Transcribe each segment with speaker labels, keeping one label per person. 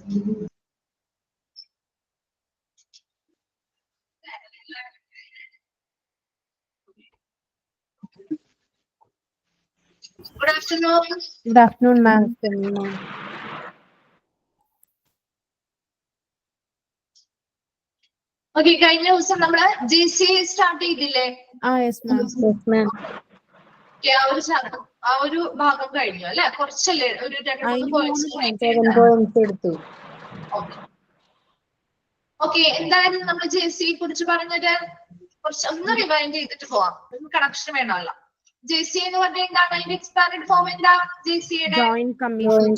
Speaker 1: Good afternoon.
Speaker 2: Good afternoon, ma'am.
Speaker 1: Okay, കഴിഞ്ഞ ദിവസം നമ്മള് GCA സ്റ്റാർട്ട് ചെയ്തില്ലേ?
Speaker 2: Yes, ma'am.
Speaker 3: Yes, ma'am.
Speaker 1: ആ ഒരു ഭാഗം കഴിഞ്ഞു അല്ലെ? കുറച്ചല്ലേ, ഒരു 2-3
Speaker 3: points എടുത്തു.
Speaker 1: ഓക്കെ, എന്തായാലും നമ്മൾ JCA കുറിച്ച് പറഞ്ഞത് കുറച്ച് ഒന്ന് റിവൈൻഡ് ചെയ്തിട്ട് പോവാം. കണക്ഷൻ വേണമല്ലോ. JCA എന്ന് പറഞ്ഞാൽ എന്താണ്? അതിന്റെ എക്സ്പാൻഡ് ഫോം എന്താ? JCA
Speaker 2: Joint Commission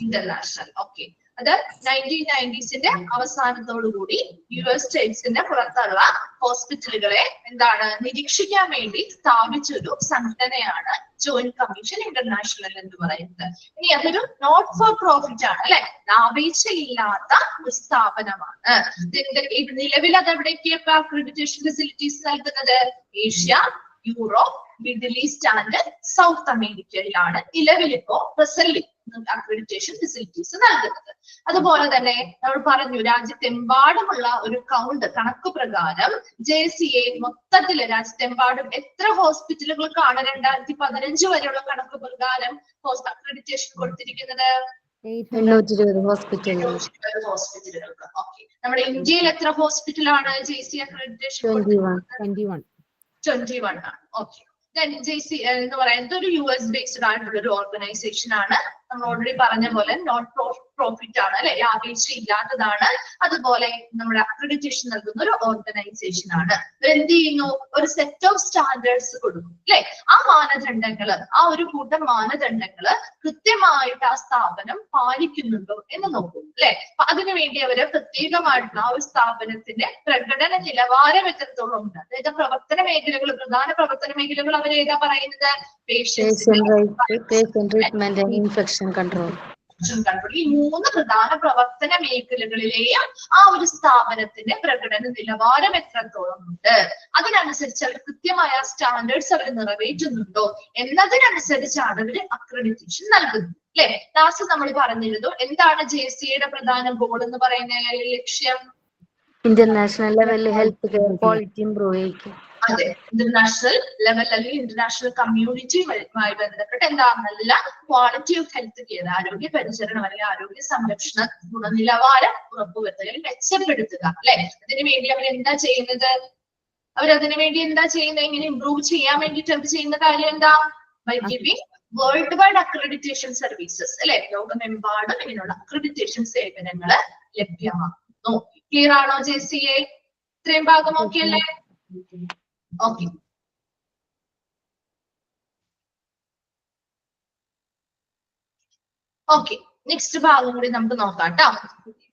Speaker 1: international. Okay, അത് 1990s അവസാനത്തോടുകൂടി US സ്റ്റേറ്റ്സിന്റെ പുറത്തുള്ള ഹോസ്പിറ്റലുകളെ എന്താണ് നിരീക്ഷിക്കാൻ വേണ്ടി സ്ഥാപിച്ചൊരു സംഘടനയാണ് ജോയിന്റ് കമ്മീഷൻ ഇന്റർനാഷണൽ എന്ന് പറയുന്നത്. ഇനി അതൊരു നോട്ട് ഫോർ പ്രോഫിറ്റ് ആണ് അല്ലെ, ലാഭേച്ഛയില്ലാത്ത ഒരു സ്ഥാപനമാണ്. നിലവിൽ അത് എവിടേക്കൊക്കെ അക്രഡിറ്റേഷൻ ഫെസിലിറ്റീസ് നൽകുന്നത്? Asia, Europe, middle east and south അമേരിക്കയിലാണ് നിലവിലിപ്പോ പ്രസന്റ് അക്രഡിറ്റേഷൻ ഫെസിലിറ്റീസ് നൽകുന്നത്. അതുപോലെ തന്നെ നമ്മൾ പറഞ്ഞു, രാജ്യത്തെമ്പാടുമുള്ള ഒരു കണക്ക് പ്രകാരം JCA മൊത്തത്തില് രാജ്യത്തെമ്പാടും എത്ര ഹോസ്പിറ്റലുകൾക്കാണ് 2015 വരെയുള്ള കണക്ക് പ്രകാരം അക്രഡിറ്റേഷൻ കൊടുത്തിരിക്കുന്നത്?
Speaker 3: 820 ഹോസ്പിറ്റലുകൾക്ക്.
Speaker 1: ഓക്കെ, നമ്മുടെ ഇന്ത്യയിൽ എത്ര ഹോസ്പിറ്റലാണ് JCA അക്രഡിറ്റേഷൻ? 21 ആണ്. ഓക്കെ, JCA എന്ന് പറയുന്നത് ഒരു US ബേസ്ഡ് ആയിട്ടുള്ള ഒരു ഓർഗനൈസേഷൻ ആണ്. നമ്മൾ ഓൾറെഡി പറഞ്ഞ പോലെ നോട്ട് പ്രോഫിറ്റ് ആണ് അല്ലെ, ലാഭേച്ഛ ഇല്ലാത്തതാണ്. അതുപോലെ നമ്മുടെ അക്രഡിറ്റേഷൻ നൽകുന്ന ഒരു ഓർഗനൈസേഷൻ ആണ്. എന്ത് ചെയ്യുന്നു? ഒരു സെറ്റ് ഓഫ് സ്റ്റാൻഡേർഡ്സ് കൊടുക്കും അല്ലെ. ആ മാനദണ്ഡങ്ങള്, ആ ഒരു കൂട്ടം മാനദണ്ഡങ്ങള് കൃത്യമായിട്ട് ആ സ്ഥാപനം പാലിക്കുന്നുണ്ടോ എന്ന് നോക്കും അല്ലെ. അതിനുവേണ്ടി അവര് പ്രത്യേകമായിട്ടുള്ള ആ ഒരു സ്ഥാപനത്തിന്റെ പ്രകടന നിലവാരം എത്രത്തോളം ഉണ്ട്, അതായത് പ്രവർത്തന മേഖലകൾ, പ്രധാന പ്രവർത്തന മേഖലകൾ അവർ ഏതാ പറയുന്നത്?
Speaker 3: patient treatment and infection control.
Speaker 1: ഈ 3 പ്രധാന പ്രവർത്തന മേഖലകളിലെയും ആ ഒരു സ്ഥാപനത്തിന്റെ പ്രകടന നിലവാരം എത്രത്തോളം ഉണ്ട്, അതിനനുസരിച്ച് അവർ കൃത്യമായ സ്റ്റാൻഡേർഡ്സ് അവർ നിറവേറ്റുന്നുണ്ടോ എന്നതിനനുസരിച്ചാണ് അവര് അക്രഡിറ്റേഷൻ നൽകുന്നത് അല്ലെ. ലാസ്റ്റ് നമ്മൾ പറഞ്ഞിരുന്നു, എന്താണ് JCAയുടെ പ്രധാന ഗോൾ എന്ന് പറയുന്ന ലക്ഷ്യം?
Speaker 3: ഇന്റർനാഷണൽ ലെവലിൽ ഹെൽത്ത് കെയർ ക്വാളിറ്റി ഇംപ്രൂവ് ചെയ്യിക്കും.
Speaker 1: അതെ, ഇന്റർനാഷണൽ ലെവൽ അല്ലെങ്കിൽ ഇന്റർനാഷണൽ കമ്മ്യൂണിറ്റിയുമായി ബന്ധപ്പെട്ട് എന്താ നല്ല ക്വാളിറ്റി ഓഫ് ഹെൽത്ത് കെയർ, ആരോഗ്യ പരിചരണം അല്ലെങ്കിൽ ആരോഗ്യ സംരക്ഷണ ഗുണനിലവാരം ഉറപ്പുവരുത്തുക അല്ലെങ്കിൽ മെച്ചപ്പെടുത്തുക അല്ലെ. അതിനു വേണ്ടി അവർ എന്താ ചെയ്യുന്നത്? അവരതിനു വേണ്ടി എന്താ ചെയ്യുന്നത്? ഇങ്ങനെ ഇംപ്രൂവ് ചെയ്യാൻ വേണ്ടിയിട്ട് അവർ ചെയ്യുന്ന കാര്യം എന്താ? By giving world wide accreditation services അല്ലെ. ലോകമെമ്പാടും ഇങ്ങനെയുള്ള അക്രഡിറ്റേഷൻ സേവനങ്ങൾ ലഭ്യമാക്കുന്നു. ക്ലിയർ ആണോ JCA? ഇത്രയും ഭാഗം ഓക്കെ അല്ലേ? ഓക്കെ, ഓക്കെ, നെക്സ്റ്റ് ഭാഗം കൂടി നമുക്ക് നോക്കാം കേട്ടോ.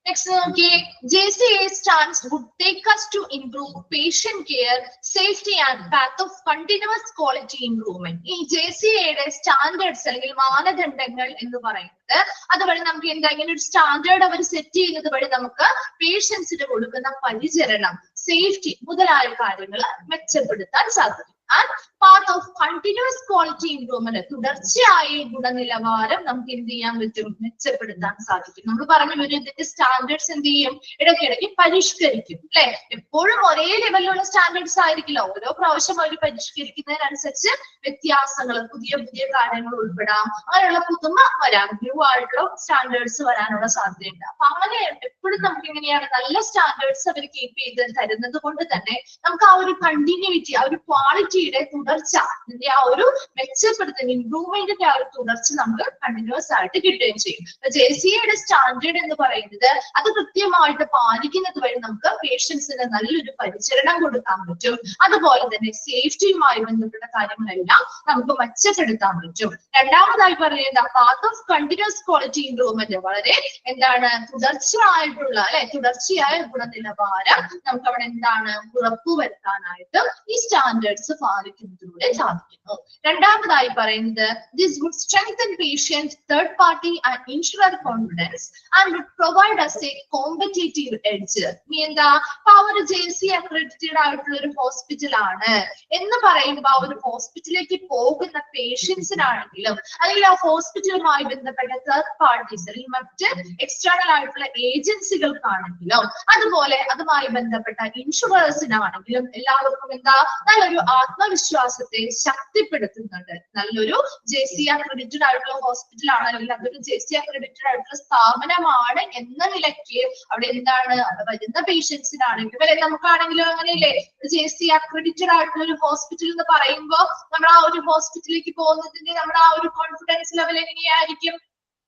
Speaker 1: നെക്സ്റ്റ് നോക്കിയേ, JCA stands would take us to improve patient care, safety and path of continuous quality improvement. ഈ JCAയുടെ സ്റ്റാൻഡേർഡ്സ് അല്ലെങ്കിൽ മാനദണ്ഡങ്ങൾ എന്ന് പറയുന്നത്, അതുവഴി നമുക്ക് എന്താ, ഇങ്ങനെ ഒരു സ്റ്റാൻഡേർഡ് അവർ സെറ്റ് ചെയ്യുന്നത് വഴി നമുക്ക് പേഷ്യൻസിന് കൊടുക്കുന്ന പരിചരണം, സേഫ്റ്റി മുതലായ കാര്യങ്ങൾ മെച്ചപ്പെടുത്താൻ സാധിക്കും. And path of continuous quality improvement, തുടർച്ചയായ ഗുണനിലവാരം നമുക്ക് എന്ത് ചെയ്യാൻ പറ്റും? മെച്ചപ്പെടുത്താൻ സാധിക്കും. നമ്മൾ പറഞ്ഞു വരും, ഇതിന്റെ സ്റ്റാൻഡേർഡ്സ് എന്ത് ചെയ്യും? ഇടയ്ക്കിടയ്ക്ക് പരിഷ്കരിക്കും അല്ലെ. എപ്പോഴും ഒരേ ലെവലിലുള്ള സ്റ്റാൻഡേർഡ്സ് ആയിരിക്കില്ല, ഓരോ പ്രാവശ്യം അവർ പരിഷ്കരിക്കുന്നതിനനുസരിച്ച് വ്യത്യാസങ്ങൾ, പുതിയ പുതിയ കാര്യങ്ങൾ ഉൾപ്പെടാം, അങ്ങനെയുള്ള പുതുമ വരാം, ന്യൂ ആയിട്ടുള്ള സ്റ്റാൻഡേർഡ്സ് വരാനുള്ള സാധ്യതയുണ്ട്. അപ്പൊ അങ്ങനെ എപ്പോഴും നമുക്ക് എങ്ങനെയാണ് നല്ല സ്റ്റാൻഡേർഡ്സ് അവർ കീപ്പ് ചെയ്ത് തരുന്നത് കൊണ്ട് തന്നെ നമുക്ക് ആ ഒരു കണ്ടിന്യൂറ്റി, ആ ഒരു ക്വാളിറ്റിയുടെ തുടർച്ച, ഇതിന്റെ ആ ഒരു മെച്ചപ്പെടുത്തുന്ന ഇംപ്രൂവ്മെന്റിന്റെ ആ ഒരു തുടർച്ച നമുക്ക് കണ്ടിന്യൂസ് ആയിട്ട് കിട്ടുകയും ചെയ്യും. JCAയുടെ സ്റ്റാൻഡേർഡ് എന്ന് പറയുന്നത് അത് കൃത്യമായിട്ട് പാലിക്കുന്നത് വഴി നമുക്ക് പേഷ്യൻസിന് നല്ലൊരു പരിചരണം കൊടുക്കാൻ പറ്റും. അതുപോലെ തന്നെ സേഫ്റ്റിയുമായി ബന്ധപ്പെട്ട കാര്യങ്ങളെല്ലാം നമുക്ക് മെച്ചപ്പെടുത്താൻ പറ്റും. രണ്ടാമതായി പറയുന്നത് path of continuous quality improvement, വളരെ എന്താണ് തുടർച്ചയായിട്ടുള്ള അല്ലെ, തുടർച്ചയായ ഗുണനിലവാരം നമുക്ക് അവിടെ എന്താണ് ഉറപ്പുവരുത്താനായിട്ട് ഈ സ്റ്റാൻഡേർഡ്സ് പാലിക്കുന്നുണ്ട് സ്ഥാപനത്തിലൂടെ സാധിക്കുന്നു. രണ്ടാമതായി പറയുന്നത് this would strengthen patient third party and insurer confidence and would provide us a competitive edge. ഇനി എന്താ, ഇപ്പൊ ആ ഒരു JC അക്രഡിറ്റഡ് ആയിട്ടുള്ള ഒരു ഹോസ്പിറ്റലാണ് എന്ന് പറയുമ്പോൾ ആ ഒരു ഹോസ്പിറ്റലിലേക്ക് പോകുന്ന പേഷ്യൻസിനാണെങ്കിലും അല്ലെങ്കിൽ ആ ഹോസ്പിറ്റലുമായി ബന്ധപ്പെട്ട തേർഡ് പാർട്ടീസ് അല്ലെങ്കിൽ മറ്റ് എക്സ്റ്റേണൽ ആയിട്ടുള്ള ഏജൻസികൾക്കാണെങ്കിലും അതുപോലെ അതുമായി ബന്ധപ്പെട്ട ഇൻഷുറേഴ്സിനാണെങ്കിലും എല്ലാവർക്കും എന്താ, നല്ലൊരു ആത്മവിശ്വാസത്തെ ശക്തിപ്പെടുത്തുന്നുണ്ട്. നല്ലൊരു JC അക്രഡിറ്റഡ് ആയിട്ടുള്ള ഹോസ്പിറ്റൽ ആണ് അല്ലെങ്കിൽ അതൊരു JC അക്രഡിറ്റഡ് ആയിട്ടുള്ള സ്ഥാപനമാണ് എന്ന നിലയ്ക്ക് അവിടെ എന്താണ്, അവിടെ വരുന്ന പേഷ്യൻസിനാണെങ്കിലും അല്ലെ നമുക്കാണെങ്കിലും അങ്ങനെയല്ലേ, JC അക്രഡിറ്റഡ് ആയിട്ടുള്ള ഒരു ഹോസ്പിറ്റൽ എന്ന് പറയുമ്പോൾ നമ്മൾ ആ ഒരു ഹോസ്പിറ്റലിലേക്ക് പോകുന്നതിന്റെ നമ്മുടെ ആ ഒരു കോൺഫിഡൻസ് ലെവൽ എങ്ങനെയായിരിക്കും,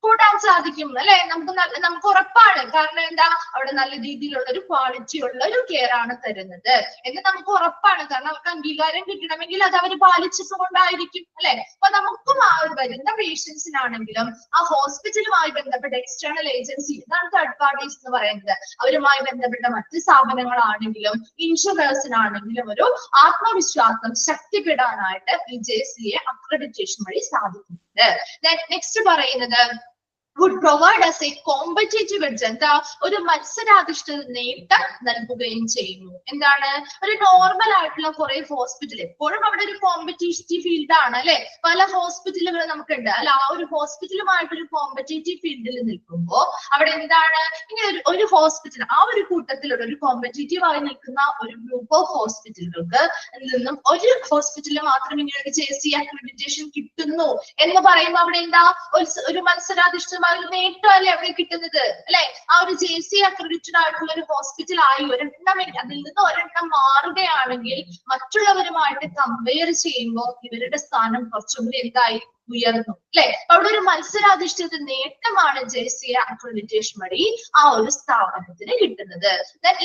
Speaker 1: കൂട്ടാൻ സാധിക്കും അല്ലെ. നമുക്ക് ഉറപ്പാണ്. കാരണം എന്താ, അവിടെ നല്ല രീതിയിലുള്ള ഒരു ക്വാളിറ്റി ഉള്ള ഒരു കെയർ ആണ് തരുന്നത് എന്ന് നമുക്ക് ഉറപ്പാണ്. കാരണം അവർക്ക് അംഗീകാരം കിട്ടണമെങ്കിൽ അത് അവർ പാലിച്ചതുകൊണ്ടായിരിക്കും അല്ലെ. അപ്പൊ നമുക്കും ആ ഒരു വരുന്ന പേഷ്യൻസിനാണെങ്കിലും ആ ഹോസ്പിറ്റലുമായി ബന്ധപ്പെട്ട എക്സ്റ്റേണൽ ഏജൻസി, ഇതാണ് തേർഡ് പാർട്ടീസ് എന്ന് പറയുന്നത്, അവരുമായി ബന്ധപ്പെട്ട മറ്റ് സ്ഥാപനങ്ങളാണെങ്കിലും ഇൻഷുറൻസിനാണെങ്കിലും ഒരു ആത്മവിശ്വാസം ശക്തിപ്പെടാനായിട്ട് ഈ JC അക്രഡിറ്റേഷൻ വഴി സാധിക്കുന്നുണ്ട്. നെക്സ്റ്റ് പറയുന്നത് would provide us a competitive edge. എന്താ, ഒരു മത്സരാധിഷ്ഠിത നേട്ടം നൽകുകയും ചെയ്യുന്നു. എന്താണ്, ഒരു നോർമൽ ആയിട്ടുള്ള കുറെ ഹോസ്പിറ്റൽ എപ്പോഴും അവിടെ ഒരു കോമ്പറ്റീറ്റീവ് ഫീൽഡ് ആണ് അല്ലെ. പല ഹോസ്പിറ്റലുകൾ നമുക്കുണ്ട് അല്ല. ആ ഒരു ഹോസ്പിറ്റലുമായിട്ടൊരു കോമ്പറ്റീറ്റീവ് ഫീൽഡിൽ നിൽക്കുമ്പോൾ അവിടെ എന്താണ്, ഇങ്ങനെ ഒരു ഹോസ്പിറ്റൽ ആ ഒരു കൂട്ടത്തിലുള്ള ഒരു കോമ്പറ്റീറ്റീവ് ആയി നിൽക്കുന്ന ഒരു ഗ്രൂപ്പ് ഓഫ് ഹോസ്പിറ്റലുകൾക്ക് നിന്നും ഒരു ഹോസ്പിറ്റലിൽ മാത്രം ഇങ്ങനെ ഒരു JC അക്രഡിറ്റേഷൻ കിട്ടുന്നു എന്ന് പറയുമ്പോൾ അവിടെ എന്താ, ഒരു മത്സരാധിഷ്ഠിതമായ ഒരു നേട്ടമല്ലേ അവിടെ കിട്ടുന്നത് അല്ലെ. ആ ഒരു JC അക്രഡിറ്റഡ് ആയിട്ടുള്ള ഒരു ഹോസ്പിറ്റൽ ആയി ഒരെണ്ണം അതിൽ നിന്ന് ഒരെണ്ണം മാറുകയാണെങ്കിൽ മറ്റുള്ളവരുമായിട്ട് കമ്പയർ ചെയ്യുമ്പോൾ ഇവരുടെ സ്ഥാനം കുറച്ചും കൂടി എന്തായി, ഉയർന്നു അല്ലെ. അവിടെ ഒരു മത്സരാധിഷ്ഠിത നേട്ടമാണ് JC അക്രഡിറ്റേഷൻ വഴി ആ ഒരു സ്ഥാപനത്തിന് കിട്ടുന്നത്.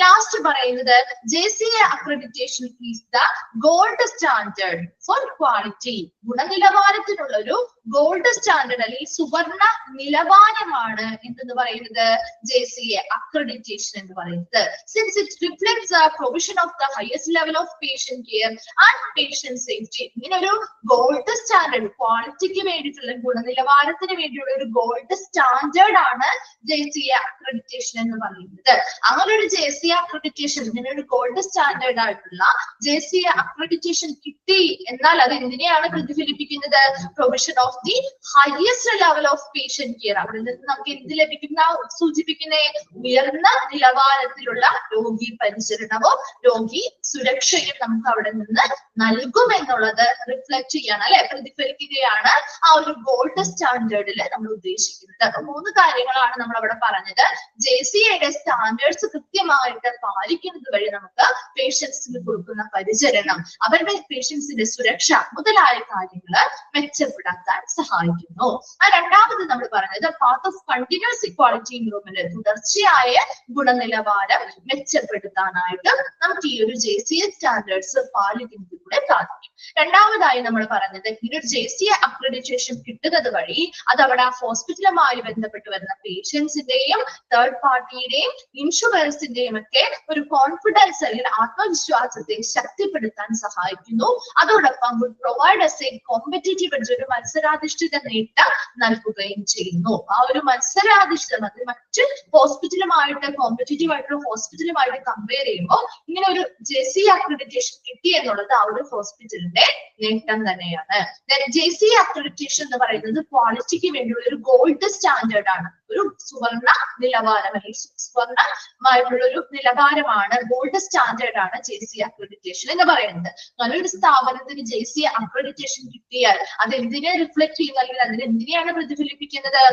Speaker 1: ലാസ്റ്റ് പറയുന്നത് JC accreditation is the gold standard for quality. ഗുണനിലവാരത്തിനുള്ള ഒരു ഗോൾഡ് സ്റ്റാൻഡേർഡ് അല്ലെങ്കിൽ സുവർണ നിലവാരമാണ് എന്തെന്ന് പറയുന്നത് JC അക്രഡിറ്റേഷൻ എന്ന് പറയുന്നത്. Since it reflects the provision of the highest level of patient care and patient safety. ഇങ്ങനെ ഒരു ഗോൾഡ് സ്റ്റാൻഡേർഡ് ക്വാളിറ്റി വേണ്ടിയിട്ടുള്ള ഗുണനിലവാരത്തിന് വേണ്ടിയുള്ള ഒരു ഗോൾഡ് സ്റ്റാൻഡേർഡ് ആണ് JC അക്രഡിറ്റേഷൻ എന്ന് പറയുന്നത്. അങ്ങനെ ഒരു JC അക്രഡിറ്റേഷൻ, ഇങ്ങനെ ഒരു ഗോൾഡ് സ്റ്റാൻഡേർഡ് ആയിട്ടുള്ള JC അക്രഡിറ്റേഷൻ കിട്ടി എന്നാൽ അത് എന്തിനെയാണ് പ്രതിഫലിപ്പിക്കുന്നത്, provision of the highest level of patient care. അവിടെ നിന്ന് നമുക്ക് എന്ത് ലഭിക്കുന്ന സൂചിപ്പിക്കുന്ന ഉയർന്ന നിലവാരത്തിലുള്ള രോഗി പരിചരണവും രോഗി സുരക്ഷയും നമുക്ക് അവിടെ നിന്ന് നൽകുമെന്നുള്ളത് റിഫ്ലക്ട് ചെയ്യാണ് അല്ലെ, പ്രതിഫലിക്കുകയാണ് ആ ഒരു ഗോൾഡ് സ്റ്റാൻഡേർഡിൽ നമ്മൾ ഉദ്ദേശിക്കുന്നത്. അപ്പൊ 3 കാര്യങ്ങളാണ് നമ്മൾ അവിടെ പറഞ്ഞത്. JCയുടെ സ്റ്റാൻഡേർഡ്സ് കൃത്യമായിട്ട് പാലിക്കുന്നത് വഴി നമുക്ക് പേഷ്യൻസിന് കൊടുക്കുന്ന പരിചരണം, അവരുടെ പേഷ്യൻസിന്റെ സുരക്ഷ മുതലായ കാര്യങ്ങൾ മെച്ചപ്പെടുത്താൻ സഹായിക്കുന്നു. രണ്ടാമത് നമ്മൾ പറഞ്ഞത് part of continuous equality improvement, തുടർച്ചയായ ഗുണനിലവാരം മെച്ചപ്പെടുത്താനായിട്ട് നമുക്ക് ഈ ഒരു JC സ്റ്റാൻഡേർഡ്സ് പാലിക്കുന്നതിലൂടെ സാധിക്കും. രണ്ടാമതായി നമ്മൾ പറഞ്ഞത് ഈ ഒരു JC അക്രഡിറ്റേഷൻ കിട്ടുന്നത് വഴി അത് അവിടെ ഹോസ്പിറ്റലുമായി ബന്ധപ്പെട്ട് വരുന്ന പേഷ്യൻസിന്റെയും തേർഡ് പാർട്ടിയുടെയും ഇൻഷുറൻസിന്റെയും ഒക്കെ ഒരു കോൺഫിഡൻസ് അല്ലെങ്കിൽ ആത്മവിശ്വാസത്തെ ശക്തിപ്പെടുത്താൻ സഹായിക്കുന്നു. അതോടൊപ്പം would provide us a competitive edge, ഒരു മത്സരാധിഷ്ഠിത നേട്ടം നൽകുകയും ചെയ്യുന്നു. ആ ഒരു മത്സരാധിഷ്ഠിതം അത് മറ്റ് ഹോസ്പിറ്റലുമായിട്ട് കോമ്പറ്റീറ്റീവ് ആയിട്ടുള്ള ഹോസ്പിറ്റലുമായിട്ട് കമ്പയർ ചെയ്യുമ്പോൾ ഇങ്ങനെ ഒരു JC അക്രഡിറ്റേഷൻ കിട്ടി എന്നുള്ളത് ആ ഒരു ഹോസ്പിറ്റലിന്റെ നേട്ടം തന്നെയാണ്. JC അക്രഡിറ്റേഷൻ എന്ന് പറയുന്നത് ക്വാളിറ്റിക്ക് വേണ്ടിയുള്ള ഒരു ഗോൾഡ് സ്റ്റാൻഡേർഡ് ആണ്, ഒരു സുവർണ നിലവാരം അല്ലെങ്കിൽ സുവർണമായിട്ടുള്ള ഒരു നിലവാരമാണ്, ഗോൾഡ് സ്റ്റാൻഡേർഡ് ആണ് JC അക്രഡിറ്റേഷൻ എന്ന് പറയുന്നത്. നല്ലൊരു സ്ഥാപനത്തിന് JC അക്രഡിറ്റേഷൻ കിട്ടിയാൽ അത് എന്തിനെ റിഫ്ലക്ട് ചെയ്യുന്നു അല്ലെങ്കിൽ അതിനെ എന്തിനെയാണ് പ്രതിഫലിപ്പിക്കുന്നത്,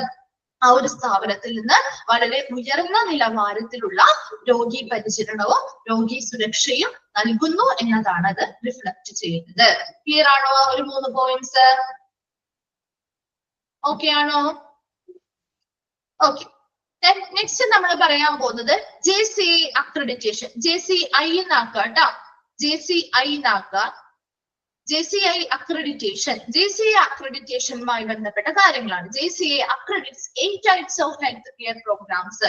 Speaker 1: ആ ഒരു സ്ഥാപനത്തിൽ നിന്ന് വളരെ ഉയർന്ന നിലവാരത്തിലുള്ള രോഗി പരിചരണവും രോഗി സുരക്ഷയും നൽകുന്നു എന്നതാണ് അത് റിഫ്ലക്ട് ചെയ്യുന്നത്. ക്ലിയർ ആണോ ഒരു 3 പോയിന്റ്സ്? ഓക്കെ ആണോ? ഓക്കെ. നെക്സ്റ്റ് നമ്മൾ പറയാൻ പോകുന്നത് JC അക്രഡിറ്റേഷൻ. JCI എന്നാക്കുക കേട്ടോ, JCI എന്നാക്കുക. JCI accreditation. JCI accreditation-മായി ബന്ധപ്പെട്ട കാര്യങ്ങളാണ്. JCI accredits 8 types of healthcare programs.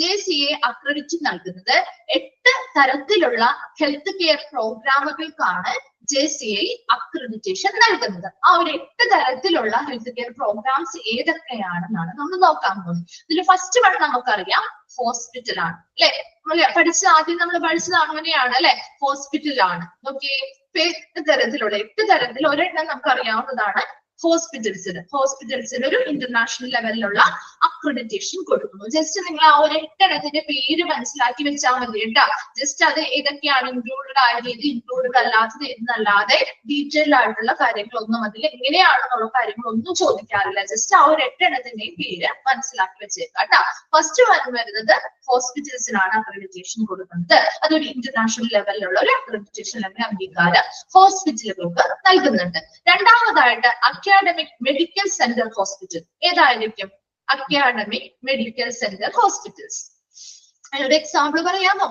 Speaker 1: JCI accredit നൽകുന്നത് 8 തരത്തിലുള്ള ഹെൽത്ത് കെയർ പ്രോഗ്രാമുകൾക്കാണ് JCI accreditation നൽകുന്നത്. ആ ഒരു 8 തരത്തിലുള്ള ഹെൽത്ത് കെയർ പ്രോഗ്രാംസ് ഏതൊക്കെയാണെന്നാണ് നമ്മൾ നോക്കാൻ പോകുന്നത്. ഇതിൽ ഫസ്റ്റ് വൺ നമുക്കറിയാം ഹോസ്പിറ്റലാണ് അല്ലെ. ആദ്യം നമ്മൾ പഠിച്ചത് അങ്ങനെയാണ് അല്ലെ, ഹോസ്പിറ്റലാണ്. ഓക്കെ, 8 തരത്തിൽ ഒരെണ്ണം നമുക്ക് അറിയാവുന്നതാണ് ഹോസ്പിറ്റൽസിന് ഒരു ഇന്റർനാഷണൽ ലെവലിലുള്ള അക്രഡിറ്റേഷൻ കൊടുക്കുന്നു. ജസ്റ്റ് നിങ്ങൾ ആ ഒരു 8 എണ്ണത്തിന്റെ പേര് മനസ്സിലാക്കി വെച്ചാൽ മതി കേട്ടോ. ജസ്റ്റ് അത് ഏതൊക്കെയാണ് ഇൻക്ലൂഡഡ് ആയത്, ഇൻക്ലൂഡഡ് അല്ലാത്തത് എന്നല്ലാതെ ഡീറ്റെയിൽ ആയിട്ടുള്ള കാര്യങ്ങളൊന്നും അതിൽ എങ്ങനെയാണെന്നുള്ള കാര്യങ്ങളൊന്നും ചോദിക്കാറില്ല. ജസ്റ്റ് ആ ഒരു 8 എണ്ണത്തിന്റെയും പേര് മനസ്സിലാക്കി വെച്ചേക്കാം കേട്ടോ. ഫസ്റ്റ് വരുന്നത് ഹോസ്പിറ്റൽസിനാണ് അക്രഡിറ്റേഷൻ കൊടുക്കുന്നത്. അതൊരു ഇന്റർനാഷണൽ ലെവലിലുള്ള ഒരു അക്രഡിറ്റേഷൻ അല്ലെങ്കിൽ അംഗീകാരം ഹോസ്പിറ്റലുകൾക്ക് നൽകുന്നുണ്ട്. രണ്ടാമതായിട്ട് അക്കാഡമിക് മെഡിക്കൽ സെന്റർ ഹോസ്പിറ്റൽ. ഏതായിരിക്കും? Academic medical centre hospitals. അതിനൊരു എക്സാമ്പിൾ പറയാമോ?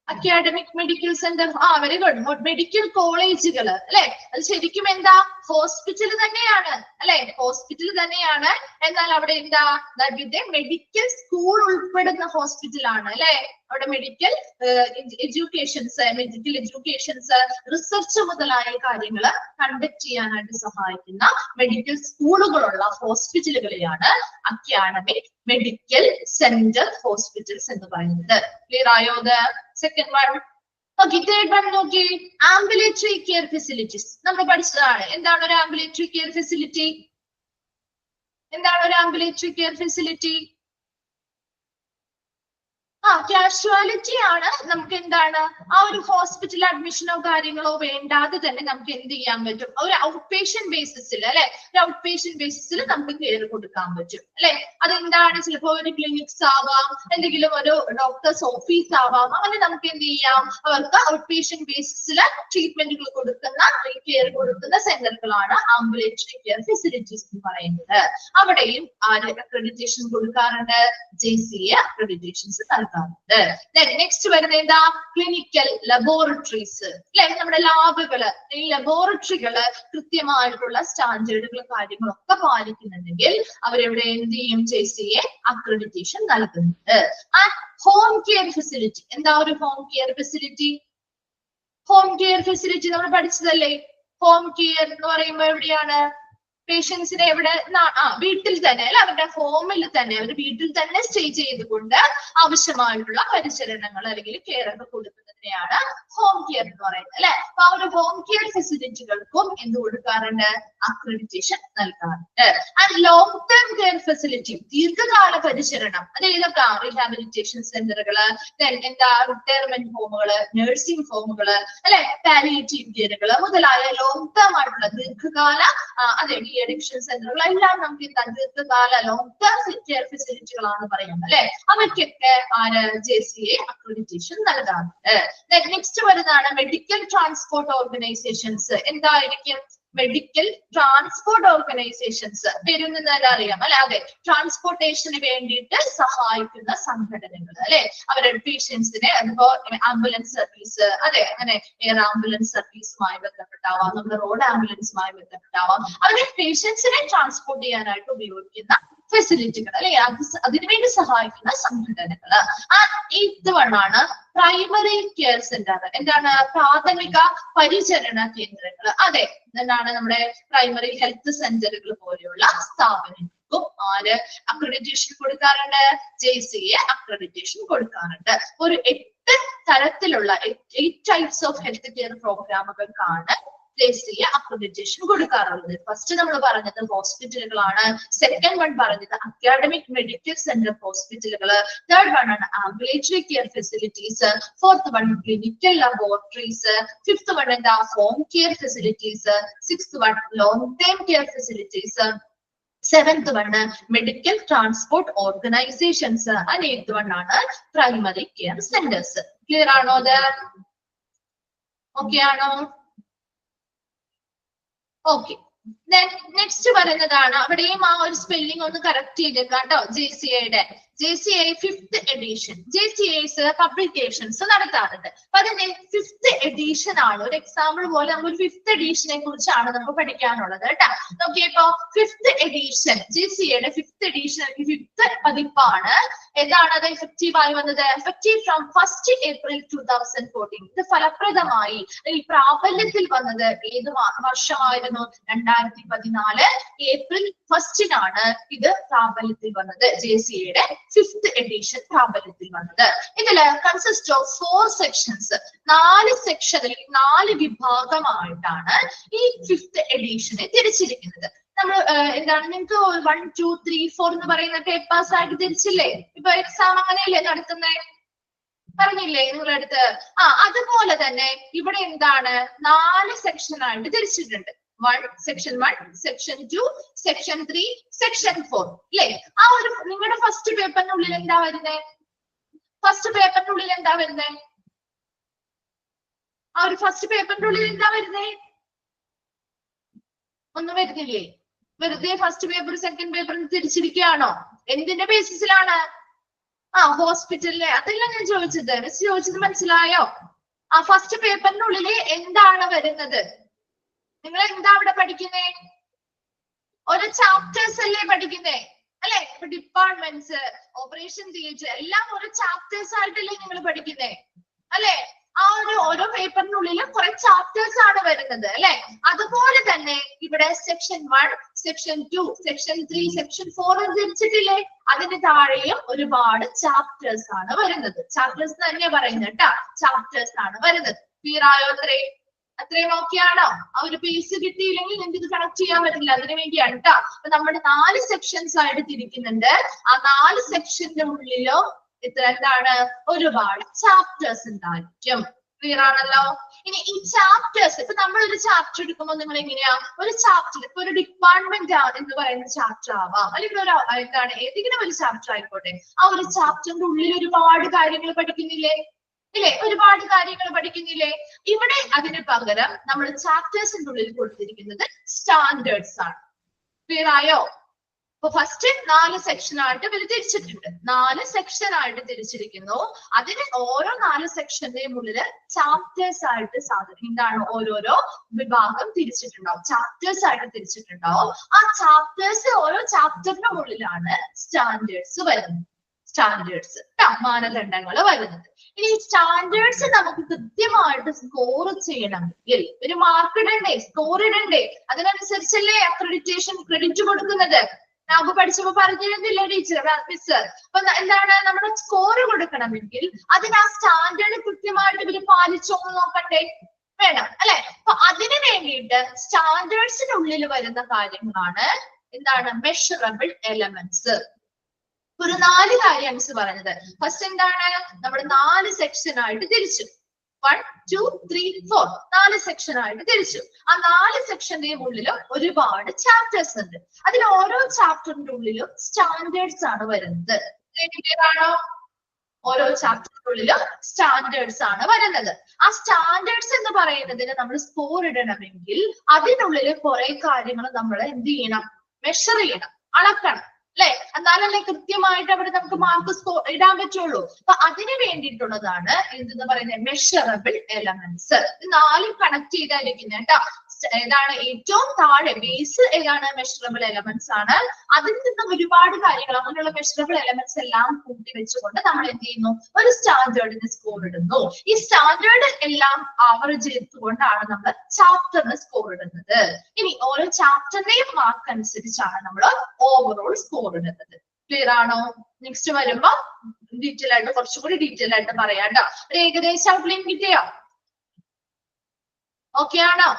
Speaker 1: Academic medical centre, very good. Medical കോളേജുകൾ അല്ലെ, അത് ശരിക്കും എന്താ? ഹോസ്പിറ്റൽ തന്നെയാണ് അല്ലെ, ഹോസ്പിറ്റൽ തന്നെയാണ്. എന്നാൽ അവിടെ എന്താ? മെഡിക്കൽ സ്കൂൾ ഉൾപ്പെടുന്ന ഹോസ്പിറ്റലാണ് അല്ലെ. അവിടെ മെഡിക്കൽ എഡ്യൂക്കേഷൻസ് റിസർച്ച് മുതലായ കാര്യങ്ങൾ കണ്ടക്ട് ചെയ്യാനായിട്ട് സഹായിക്കുന്ന മെഡിക്കൽ സ്കൂളുകളുള്ള ഹോസ്പിറ്റലുകളെയാണ് അക്കാഡമിക് മെഡിക്കൽ സെന്റർ ഹോസ്പിറ്റൽസ് എന്ന് പറയുന്നത്. ക്ലിയർ ആയോ? Second one. Okay, third one നോക്കി, ആംബുലേറ്ററി കെയർ ഫെസിലിറ്റീസ്. നമ്മൾ പഠിച്ചതാണ്. എന്താണ് ഒരു ആംബുലേറ്ററി കെയർ ഫെസിലിറ്റി? കാഷ്വാലിറ്റി ആണ്. നമുക്ക് എന്താണ്, ആ ഒരു ഹോസ്പിറ്റൽ അഡ്മിഷനോ കാര്യങ്ങളോ വേണ്ടാതെ തന്നെ നമുക്ക് എന്ത് ചെയ്യാൻ പറ്റും? ഒരു ഔട്ട് പേഷ്യന്റ് ബേസിസിൽ അല്ലെ, ഒരു ഔട്ട് പേഷ്യന്റ് ബേസിസിൽ നമുക്ക് കെയർ കൊടുക്കാൻ പറ്റും അല്ലെ. അതെന്താണ്? ചിലപ്പോൾ ഒരു ക്ലിനിക്സ് ആവാം, എന്തെങ്കിലും ഒരു ഡോക്ടേഴ്സ് ഓഫീസ് ആവാം. അങ്ങനെ നമുക്ക് എന്ത് ചെയ്യാം? അവർക്ക് ഔട്ട് പേഷ്യന്റ് ബേസിസിൽ ട്രീറ്റ്മെന്റുകൾ കൊടുക്കുന്ന, കെയർ കൊടുക്കുന്ന സെന്ററുകളാണ് ആംബുലേറ്ററി കെയർ ഫെസിലിറ്റീസ് എന്ന് പറയുന്നത്. അവിടെയും ആര് അക്രഡിറ്റേഷൻ കൊടുക്കാറുണ്ട്? JCI അക്രഡിറ്റേഷൻസ് നൽകാറുണ്ട്. നെക്സ്റ്റ് വരുന്നത് എന്താ? ക്ലിനിക്കൽ ലബോറട്ടറീസ് അല്ലെ. നമ്മുടെ ലാബുകള്, ഈ ലബോറട്ടറികള് കൃത്യമായിട്ടുള്ള സ്റ്റാൻഡേർഡുകളും കാര്യങ്ങളൊക്കെ പാലിക്കുന്നുണ്ടെങ്കിൽ അവരെവിടെ എന്ത് ചെയ്യും? JCI അക്രഡിറ്റേഷൻ നൽകുന്നുണ്ട്. Home care facility. എന്താ ഒരു home care facility? Home care facility നമ്മൾ പഠിച്ചതല്ലേ. ഹോം കെയർ എന്ന് പറയുമ്പോൾ എവിടെയാണ്? പേഷ്യൻസിനെ എവിടെ? വീട്ടിൽ തന്നെ അല്ലെ, അവരുടെ ഹോമിൽ തന്നെ, അവർ വീട്ടിൽ തന്നെ സ്റ്റേ ചെയ്തുകൊണ്ട് ആവശ്യമായിട്ടുള്ള പരിചരണങ്ങൾ അല്ലെങ്കിൽ കെയർ ഒക്കെ കൊടുക്കുന്നതിനെയാണ് ഹോം കെയർ എന്ന് പറയുന്നത് അല്ലെ. അപ്പൊ ആ ഒരു ഹോം കെയർ ഫെസിലിറ്റികൾക്കും എന്ത് കൊടുക്കാറുണ്ട്? അക്രഡിറ്റേഷൻ നൽകാറുണ്ട്. And long term care facility, ദീർഘകാല പരിചരണം. അത് ഏതൊക്കെ? റീഹാബിലിറ്റേഷൻ സെന്ററുകള്, എന്താ റിട്ടയർമെന്റ് ഹോമുകള്, നഴ്സിംഗ് ഹോമുകള് അല്ലെ, പാലിയേറ്റീവ് കെയറുകള് മുതലായ ലോങ് ടേം ആയിട്ടുള്ള ദീർഘകാല അതെ അഡിക്ഷൻ സെന്ററുകൾ എല്ലാം നമുക്ക് ദീർഘകാല ലോങ് ടേം കെയർ ഫെസിലിറ്റികളാണ് പറയുന്നത് അല്ലെ. അവയ്ക്കൊക്കെ JCI അക്രഡിറ്റേഷൻ നൽകാറുണ്ട്. നെക്സ്റ്റ് വരുന്നതാണ് മെഡിക്കൽ ട്രാൻസ്പോർട്ട് ഓർഗനൈസേഷൻസ്. എന്തായിരിക്കും? Medical transport organisations. പേരിൽ നിന്ന് തന്നെ അറിയാം അല്ലെ. അതെ, ട്രാൻസ്പോർട്ടേഷന് വേണ്ടിയിട്ട് സഹായിക്കുന്ന സംഘടനകൾ അല്ലെ. അവരുടെ പേഷ്യൻസിനെ, അതിപ്പോ ആംബുലൻസ് സർവീസ്, അതെ, അങ്ങനെ എയർ ആംബുലൻസ് സർവീസുമായി ബന്ധപ്പെട്ടാവാം, നമ്മുടെ റോഡ് ആംബുലൻസുമായി ബന്ധപ്പെട്ടാവാം. അവരുടെ പേഷ്യൻസിനെ ട്രാൻസ്പോർട്ട് ചെയ്യാനായിട്ട് ഉപയോഗിക്കുന്ന ഫെസിലിറ്റികൾ അല്ലെ, അതിനുവേണ്ടി സഹായിക്കുന്ന സംഘടനകള്. ഇത് വണ്ണാണ് പ്രൈമറി കെയർ സെന്റർ. എന്താണ്? പ്രാഥമിക പരിചരണ കേന്ദ്രങ്ങൾ. അതെ, എന്താണ് നമ്മുടെ പ്രൈമറി ഹെൽത്ത് സെന്ററുകൾ പോലെയുള്ള സ്ഥാപനങ്ങൾക്കും അക്രഡിറ്റേഷൻ കൊടുക്കാറുണ്ട്? JCI അക്രഡിറ്റേഷൻ കൊടുക്കാറുണ്ട്. ഒരു 8 തരത്തിലുള്ള 8 ടൈപ്സ് ഓഫ് ഹെൽത്ത് കെയർ പ്രോഗ്രാമുകൾക്കാണ് JCI അക്രഡിറ്റേഷൻ കൊടുക്കാറുള്ളത്. ഫസ്റ്റ് നമ്മൾ പറഞ്ഞത് ഹോസ്പിറ്റലുകളാണ്. സെക്കൻഡ് വൺ പറഞ്ഞത് അക്കാഡമിക് മെഡിക്കൽ സെന്റർ ഹോസ്പിറ്റലുകള്. തേർഡ് വൺ ആണ് ambulatory care facilities. Fourth one clinical laboratories. Fifth one എന്താ? Home care facilities. Sixth one long term care facilities. Seventh one medical transport organisations. And eighth one ആണ് primary care centres. Clear ആണോ? അത് okay ആണോ? Okay, next പറയുന്നതാണ്, അവിടെയും ആ ഒരു spelling ഒന്ന് കറക്റ്റ് ചെയ്തേക്കാം കേട്ടോ. JCA JCA 5th edition. JCA's publications നടത്താറുണ്ട്. അപ്പൊ അതിന്റെ 5th എഡിഷൻ ആണ്. ഒരു എക്സാമ്പിൾ പോലെ നമുക്ക് ഒരു 5th എഡിഷനെ കുറിച്ചാണ് നമുക്ക് പഠിക്കാനുള്ളത് കേട്ടോ. നോക്കിയപ്പോ 5th എഡിഷൻ, JCAയുടെ 5th എഡിഷൻ അല്ലെങ്കിൽ 5th പതിപ്പാണ്. ഏതാണ് അത് എഫക്റ്റീവ് ആയി വന്നത്? Effective from 1st April 2014. ഇത് ഫലപ്രദമായി പ്രാബല്യത്തിൽ വന്നത് ഏത് വർഷമായിരുന്നു? 2014 April 1 ഇത് പ്രാബല്യത്തിൽ വന്നത്. JCAയുടെ 5th എഡിഷൻ പ്രാബല്യത്തിൽ വന്നത്. ഇതില് കൺസിസ്റ്റ് ഓഫ് 4 സെക്ഷൻസ്, 4 സെക്ഷൻ അല്ലെങ്കിൽ 4 വിഭാഗമായിട്ടാണ് ഈ 5th എഡിഷനെ തിരിച്ചിരിക്കുന്നത്. നമ്മൾ എന്താണ് നിങ്ങൾക്ക് 1, 2, 3, 4 എന്ന് പറയുന്ന പേപ്പേഴ്സ് ആയിട്ട് തിരിച്ചില്ലേ? ഇപ്പൊ എക്സാം അങ്ങനെയല്ലേ നടത്തുന്നേ? പറഞ്ഞില്ലേ നിങ്ങളടുത്ത്? അതുപോലെ തന്നെ ഇവിടെ എന്താണ് 4 സെക്ഷൻ ആയിട്ട് തിരിച്ചിട്ടുണ്ട്. സെക്ഷൻ 1, സെക്ഷൻ 2, സെക്ഷൻ 3, സെക്ഷൻ 4 അല്ലേ? ആ ഒരു നിങ്ങളുടെ ഫസ്റ്റ് പേപ്പറിനുള്ളിൽ എന്താ വരുന്നേ? ഫസ്റ്റ് പേപ്പറിനുള്ളിൽ എന്താ വരുന്നേ? ആ ഒരു ഫസ്റ്റ് പേപ്പറിന്റെ ഉള്ളിൽ എന്താ വരുന്നേ? ഒന്നും വരുന്നില്ലേ? വെറുതെ ഫസ്റ്റ് പേപ്പർ സെക്കൻഡ് പേപ്പറിന് തിരിച്ചിരിക്കുകയാണോ? എന്തിന്റെ ബേസിസിലാണ്? ഹോസ്പിറ്റലിലെ അതല്ല ഞാൻ ചോദിച്ചത്. ചോദിച്ചത് മനസ്സിലായോ? ഫസ്റ്റ് പേപ്പറിനുള്ളിൽ എന്താണ് വരുന്നത്? നിങ്ങൾ എന്താ അവിടെ പഠിക്കുന്നേ? ഓരോ ചാപ്റ്റേഴ്സ് അല്ലേ പഠിക്കുന്നേ? അല്ലെ? ഇപ്പൊ ഡിപ്പാർട്ട്മെന്റ്സ്, ഓപ്പറേഷൻ തിയേറ്റർ എല്ലാം ഓരോ ചാപ്റ്റേഴ്സ് ആയിട്ടല്ലേ നിങ്ങൾ പഠിക്കുന്നേ? അല്ലെ? ആ ഓരോ പേപ്പറിനുള്ളിൽ കുറെ ചാപ്റ്റേഴ്സ് ആണ് വരുന്നത് അല്ലെ? അതുപോലെ തന്നെ ഇവിടെ സെക്ഷൻ 1, സെക്ഷൻ 2, സെക്ഷൻ 3, സെക്ഷൻ 4 തിരിച്ചിട്ടില്ലേ? അതിന് താഴെയും ഒരുപാട് ചാപ്റ്റേഴ്സ് ആണ് വരുന്നത്. ചാപ്റ്റേഴ്സ് തന്നെ പറയുന്നത് കേട്ടാ, ചാപ്റ്റേഴ്സ് ആണ് വരുന്നത്. ക്ലിയർ ആയോ? അത്രയും നോക്കിയാണോ? ആ ഒരു പേസ് കിട്ടിയില്ലെങ്കിൽ നിങ്ങൾക്ക് ഇത് കണക്ട് ചെയ്യാൻ പറ്റില്ല. അതിനു വേണ്ടിയാണ് കേട്ടോ. അപ്പൊ നമ്മുടെ 4 സെക്ഷൻസ് ആയിട്ട് തിരിക്കുന്നുണ്ട്. ആ 4 സെക്ഷന്റെ ഉള്ളിലോ എന്താണ് ഒരുപാട് ചാപ്റ്റേഴ്സ് ഉണ്ടായിരിക്കും. ക്ലിയർ ആണല്ലോ? ഇനി ഈ ചാപ്റ്റേഴ്സ്, ഇപ്പൊ നമ്മൾ ഒരു ചാപ്റ്റർ എടുക്കുമ്പോൾ നിങ്ങൾ എങ്ങനെയാ ഒരു ചാപ്റ്റർ, ഇപ്പൊ ഒരു ഡിപ്പാർട്ട്മെന്റ് എന്ന് പറയുന്ന ചാപ്റ്റർ ആവാം, അല്ലെങ്കിൽ ഒരു എന്താണ് ഏതെങ്കിലും ഒരു ചാപ്റ്റർ ആയിക്കോട്ടെ. ആ ഒരു ചാപ്റ്ററിന്റെ ഉള്ളിൽ ഒരുപാട് കാര്യങ്ങൾ പഠിക്കുന്നില്ലേ? ഇല്ലേ? ഒരുപാട് കാര്യങ്ങൾ പഠിക്കുന്നില്ലേ? ഇവിടെ അതിന് പകരം നമ്മൾ ചാപ്റ്റേഴ്സിന്റെ ഉള്ളിൽ കൊടുത്തിരിക്കുന്നത് സ്റ്റാൻഡേർഡ്സ് ആണ്. ക്ലിയർ ആയോ? അപ്പൊ ഫസ്റ്റ് 4 സെക്ഷൻ ആയിട്ട് ഇവർ തിരിച്ചിട്ടുണ്ട്. 4 സെക്ഷൻ ആയിട്ട് തിരിച്ചിരിക്കുന്നു. അതിന് ഓരോ 4 സെക്ഷന്റെയും ഉള്ളില് ചാപ്റ്റേഴ്സ് ആയിട്ട് എന്താണ് ഓരോരോ വിഭാഗം തിരിച്ചിട്ടുണ്ടാവും. ചാപ്റ്റേഴ്സ് ആയിട്ട് തിരിച്ചിട്ടുണ്ടാവും. ആ ചാപ്റ്റേഴ്സ് ഓരോ ചാപ്റ്ററിന്റെ ഉള്ളിലാണ് സ്റ്റാൻഡേർഡ്സ് വരുന്നത്. സ്റ്റാൻഡേർഡ്സ് മാനദണ്ഡങ്ങൾ വരുന്നത്. ഇനി സ്റ്റാൻഡേർഡ്സ് നമുക്ക് കൃത്യമായിട്ട് സ്കോർ ചെയ്യണമെങ്കിൽ ഒരു മാർക്ക് ഇടണ്ടേ? സ്കോർ ഇടണ്ടേ? അതിനനുസരിച്ചല്ലേ അക്രഡിറ്റേഷൻ ക്രെഡിറ്റ് കൊടുക്കുന്നത്. നമുക്ക് പഠിച്ചപ്പോ പറഞ്ഞിരുന്നില്ല ടീച്ചർ, മിസ്? അപ്പൊ എന്താണ് നമ്മുടെ സ്കോർ കൊടുക്കണമെങ്കിൽ അതിന് ആ സ്റ്റാൻഡേർഡ് കൃത്യമായിട്ട് ഇവര് പാലിച്ചോ എന്ന് നോക്കണ്ടേ? വേണം അല്ലെ? അപ്പൊ അതിന് വേണ്ടിയിട്ട് സ്റ്റാൻഡേർഡ്സിനുള്ളിൽ വരുന്ന കാര്യങ്ങളാണ് എന്താണ് മെഷറബിൾ എലമെന്റ്സ്. ഒരു 4 കാര്യമാണ് പറഞ്ഞത്. ഫസ്റ്റ് എന്താണ്? നമ്മൾ 4 സെക്ഷൻ ആയിട്ട് തിരിച്ചു. 1, 2, 3, 4 4 സെക്ഷൻ ആയിട്ട് തിരിച്ചു. ആ 4 സെക്ഷന്റെയും ഉള്ളിൽ ഒരുപാട് ചാപ്റ്റേഴ്സ് ഉണ്ട്. അതിൽ ഓരോ ചാപ്റ്ററിന്റെ ഉള്ളിലും സ്റ്റാൻഡേർഡ്സ് ആണ് വരുന്നത്. ആണോ? ഓരോ ചാപ്റ്ററിന്റെ ഉള്ളിലും സ്റ്റാൻഡേർഡ്സ് ആണ് വരുന്നത്. ആ സ്റ്റാൻഡേർഡ്സ് എന്ന് പറയുന്നതിന് നമ്മൾ സ്കോർ ഇടണമെങ്കിൽ അതിനുള്ളിൽ കുറെ കാര്യങ്ങൾ നമ്മൾ എന്ത് ചെയ്യണം? മെഷർ ചെയ്യണം, അളക്കണം അല്ലെ? എന്നാലല്ലേ കൃത്യമായിട്ട് അവിടെ നമുക്ക് മാർക്ക് ഇടാൻ പറ്റുള്ളൂ. അപ്പൊ അതിന് വേണ്ടിയിട്ടുള്ളതാണ് എന്തെന്ന് പറയുന്നത് മെഷറബിൾ എലമെന്റ്സ്. 4 കണക്ട് ചെയ്തായിരിക്കുന്നത് കേട്ടോ. ഏതാണ് ഏറ്റവും താഴെ ബേസ് ഏതാണ്? മെഷറബിൾ എലമെന്റ്സ് ആണ്. അതിൽ നിന്നും ഒരുപാട് കാര്യങ്ങൾ അങ്ങനെയുള്ള മെഷറബിൾ എലമെന്റ്സ് എല്ലാം കൂട്ടി വെച്ചുകൊണ്ട് നമ്മൾ എന്ത് ചെയ്യുന്നു? ഒരു സ്റ്റാൻഡേർഡിന് സ്കോർ ഇടുന്നു. ഈ സ്റ്റാൻഡേർഡ് എല്ലാം ആവറേജ് എടുത്തുകൊണ്ടാണ് നമ്മൾ ചാപ്റ്ററിന് സ്കോർ ഇടുന്നത്. ഇനി ഓരോ ചാപ്റ്ററിന്റെയും മാർക്ക് അനുസരിച്ചാണ് നമ്മൾ ഓവറോൾ സ്കോർ ഇടുന്നത്. ക്ലിയർ ആണോ? നെക്സ്റ്റ് വരുമ്പോ ഡീറ്റെയിൽ ആയിട്ട് കുറച്ചുകൂടി ഡീറ്റെയിൽ ആയിട്ട് പറയാം കേട്ടോ. ഒരു ഏകദേശം ഔട്ട്ലൈൻ കിട്ടിയോ? ഓക്കെ ആണോ?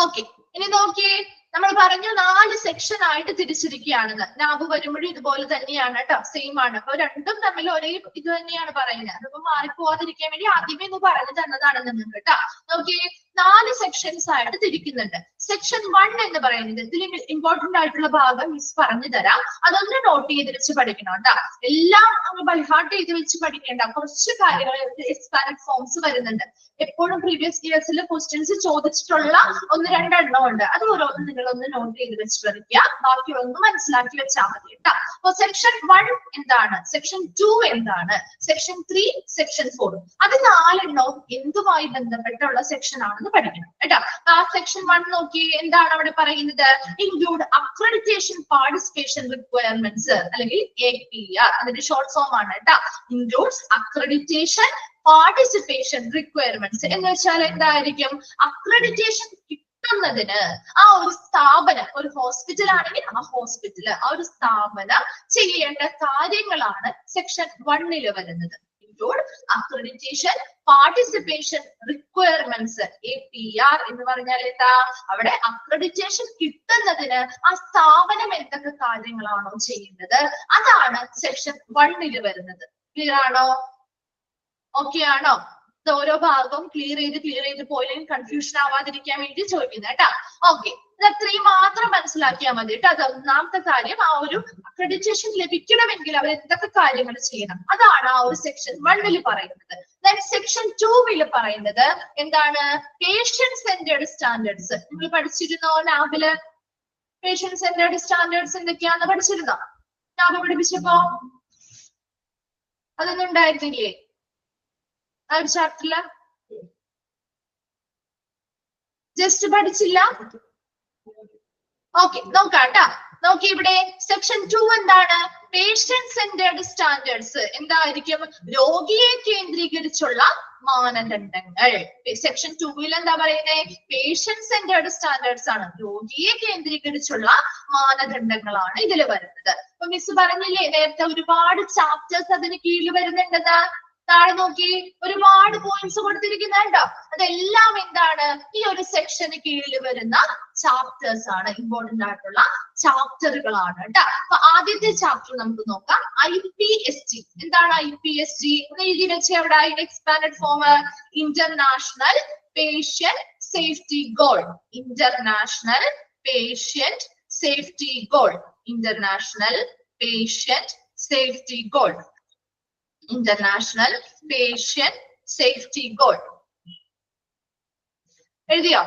Speaker 1: ഓക്കെ. ഇനി നോക്കിയേ, നമ്മൾ പറഞ്ഞു 4 സെക്ഷൻ ആയിട്ട് തിരിച്ചിരിക്കുകയാണെന്ന്. നാബ് വരുമ്പോഴും ഇതുപോലെ തന്നെയാണ് കേട്ടോ, സെയിം ആണ്. അപ്പൊ രണ്ടും തമ്മിൽ ഒരേ ഇത് തന്നെയാണ് പറയുന്നത്. അതിപ്പോ മാറിപ്പോവാതിരിക്കാൻ വേണ്ടി ആദ്യമേ ഒന്ന് പറഞ്ഞു തന്നതാണ് നിങ്ങൾക്ക് കേട്ടോ. നോക്കിയേ, 4 സെക്ഷൻസ് ആയിട്ട് തിരിക്കുന്നുണ്ട്. സെക്ഷൻ 1 എന്ന് പറയുന്നത് ഇതിൽ ഇമ്പോർട്ടന്റ് ആയിട്ടുള്ള ഭാഗം മിസ് പറഞ്ഞു തരാം, അതൊന്ന് നോട്ട് ചെയ്ത് വെച്ച് പഠിക്കണം കേട്ടോ. എല്ലാം അങ്ങ് ബൈഹാർട്ട് ചെയ്ത് വെച്ച് പഠിക്കേണ്ട, കുറച്ച് കാര്യങ്ങൾ എക്സ്പാൻഡ് ഫോംസ് വരുന്നുണ്ട്. എപ്പോഴും പ്രീവിയസ് ഇയേഴ്സിൽ ക്വസ്റ്റ്യൻസ് ചോദിച്ചിട്ടുള്ള 1-2 ഉണ്ട്, അത് ഓരോന്നും നിങ്ങളൊന്ന് നോട്ട് ചെയ്ത് വെച്ച് പഠിക്കുക, ബാക്കിയൊന്ന് മനസ്സിലാക്കി വെച്ചാൽ മതി കേട്ടോ. അപ്പൊ സെക്ഷൻ 1 എന്താണ്, സെക്ഷൻ 2 എന്താണ്, സെക്ഷൻ 3, സെക്ഷൻ 4, അത് 4 എന്തുമായി ബന്ധപ്പെട്ടുള്ള സെക്ഷൻ ആണെന്ന് പഠിക്കണം കേട്ടോ. ആ സെക്ഷൻ 1 നോക്കി എന്താണ് അവിടെ പറയുന്നത്, ഇൻക്ലൂഡ് അക്രഡിറ്റേഷൻ പാർട്ടിസിപ്പേഷൻ റിക്വയർമെന്റ്സ് അല്ലെങ്കിൽ APR, അതിന്റെ ഷോർട്ട് ഫോം ആണ് കേട്ടോ. ഇൻക്ലൂഡ്സ് അക്രഡിറ്റേഷൻ പാർട്ടിസിപ്പേഷൻ റിക്വയർമെന്റ്സ് എന്ന് വെച്ചാൽ എന്തായിരിക്കും, അക്രഡിറ്റേഷൻ കിട്ടുന്നതിന് ആ ഒരു സ്ഥാപനം, ഒരു ഹോസ്പിറ്റൽ ആണെങ്കിൽ ആ ഹോസ്പിറ്റൽ, ആ ഒരു സ്ഥാപനം ചെയ്യേണ്ട കാര്യങ്ങളാണ് സെക്ഷൻ 1 വരുന്നത്. അക്രഡിറ്റേഷൻ പാർട്ടിസിപ്പേഷൻ റിക്വയർമെന്റ്സ് APR എന്ന് പറഞ്ഞാൽ എന്താ, അവിടെ അക്രഡിറ്റേഷൻ കിട്ടുന്നതിന് ആ സ്ഥാപനം എന്തൊക്കെ കാര്യങ്ങളാണോ ചെയ്യുന്നത് അതാണ് സെക്ഷൻ 1 വരുന്നത്. ക്ലിയർ ആണോ, ഓക്കെ ആണോ? ഓരോ ഭാഗവും ക്ലിയർ ചെയ്ത് പോയില്ലെങ്കിൽ കൺഫ്യൂഷൻ ആവാതിരിക്കാൻ വേണ്ടി ചോദിക്കുന്നത് കേട്ടോ. ഓക്കെ, ഇത് അത്രയും മാത്രം മനസ്സിലാക്കിയാൽ മതി കേട്ടോ. അത് ഒന്നാമത്തെ കാര്യം, ആ ഒരു അക്രഡിറ്റേഷൻ ലഭിക്കണമെങ്കിൽ അവർ എന്തൊക്കെ കാര്യങ്ങൾ ചെയ്യണം അതാണ് ആ ഒരു സെക്ഷൻ 1 പറയുന്നത്. സെക്ഷൻ 2 പറയുന്നത് എന്താണ്, പേഷ്യന്റ് സെന്റേർഡ് സ്റ്റാൻഡേർഡ്സ്. നിങ്ങൾ പഠിച്ചിരുന്നോ ലാബില്? പേഷ്യന്റ് സെന്റേർഡ് സ്റ്റാൻഡേർഡ്സ് എന്തൊക്കെയാന്ന് പഠിച്ചിരുന്നോ ലാബ് പഠിപ്പിച്ചപ്പോ? അതൊന്നും ഉണ്ടായിരുന്നില്ലേ ആ ഒരു ചാപ്റ്ററില്? ജസ്റ്റ് പഠിച്ചില്ല? ഓക്കെ, നോക്കാം ട്ടാ. നോക്കി ഇവിടെ സെക്ഷൻ 2 എന്താണ്, പേഷ്യന്റ് സെന്റേർഡ് സ്റ്റാൻഡേർഡ്സ്. എന്തായിരിക്കും, രോഗിയെ കേന്ദ്രീകരിച്ചുള്ള മാനദണ്ഡങ്ങൾ. സെക്ഷൻ 2 എന്താ പറയുന്നത്, പേഷ്യന്റ് സെന്റേർഡ് സ്റ്റാൻഡേർഡ്സ് ആണ്, രോഗിയെ കേന്ദ്രീകരിച്ചുള്ള മാനദണ്ഡങ്ങളാണ് ഇതിൽ വരുന്നത്. അപ്പൊ മിസ് പറഞ്ഞില്ലേ നേരത്തെ ഒരുപാട് ചാപ്റ്റേഴ്സ് അതിന് കീഴിൽ വരുന്നുണ്ടെന്ന്. താഴെ നോക്കി ഒരുപാട് പോയിന്റ്സ് കൊടുത്തിരിക്കുന്നുണ്ടോ, അതെല്ലാം എന്താണ് ഈ ഒരു സെക്ഷന് കീഴിൽ വരുന്ന ചാപ്റ്റേഴ്സ് ആണ്, ഇമ്പോർട്ടന്റ് ആയിട്ടുള്ള ചാപ്റ്ററുകളാണ് കേട്ടോ. അപ്പൊ ആദ്യത്തെ ചാപ്റ്റർ നമുക്ക് നോക്കാം, IPSG. എന്താണ് IPSG? എഴുതി വെച്ച് അവിടെ expanded form, international patient safety goal. International patient safety goal. International patient safety goal. International patient safety goal എഴുതിയോ?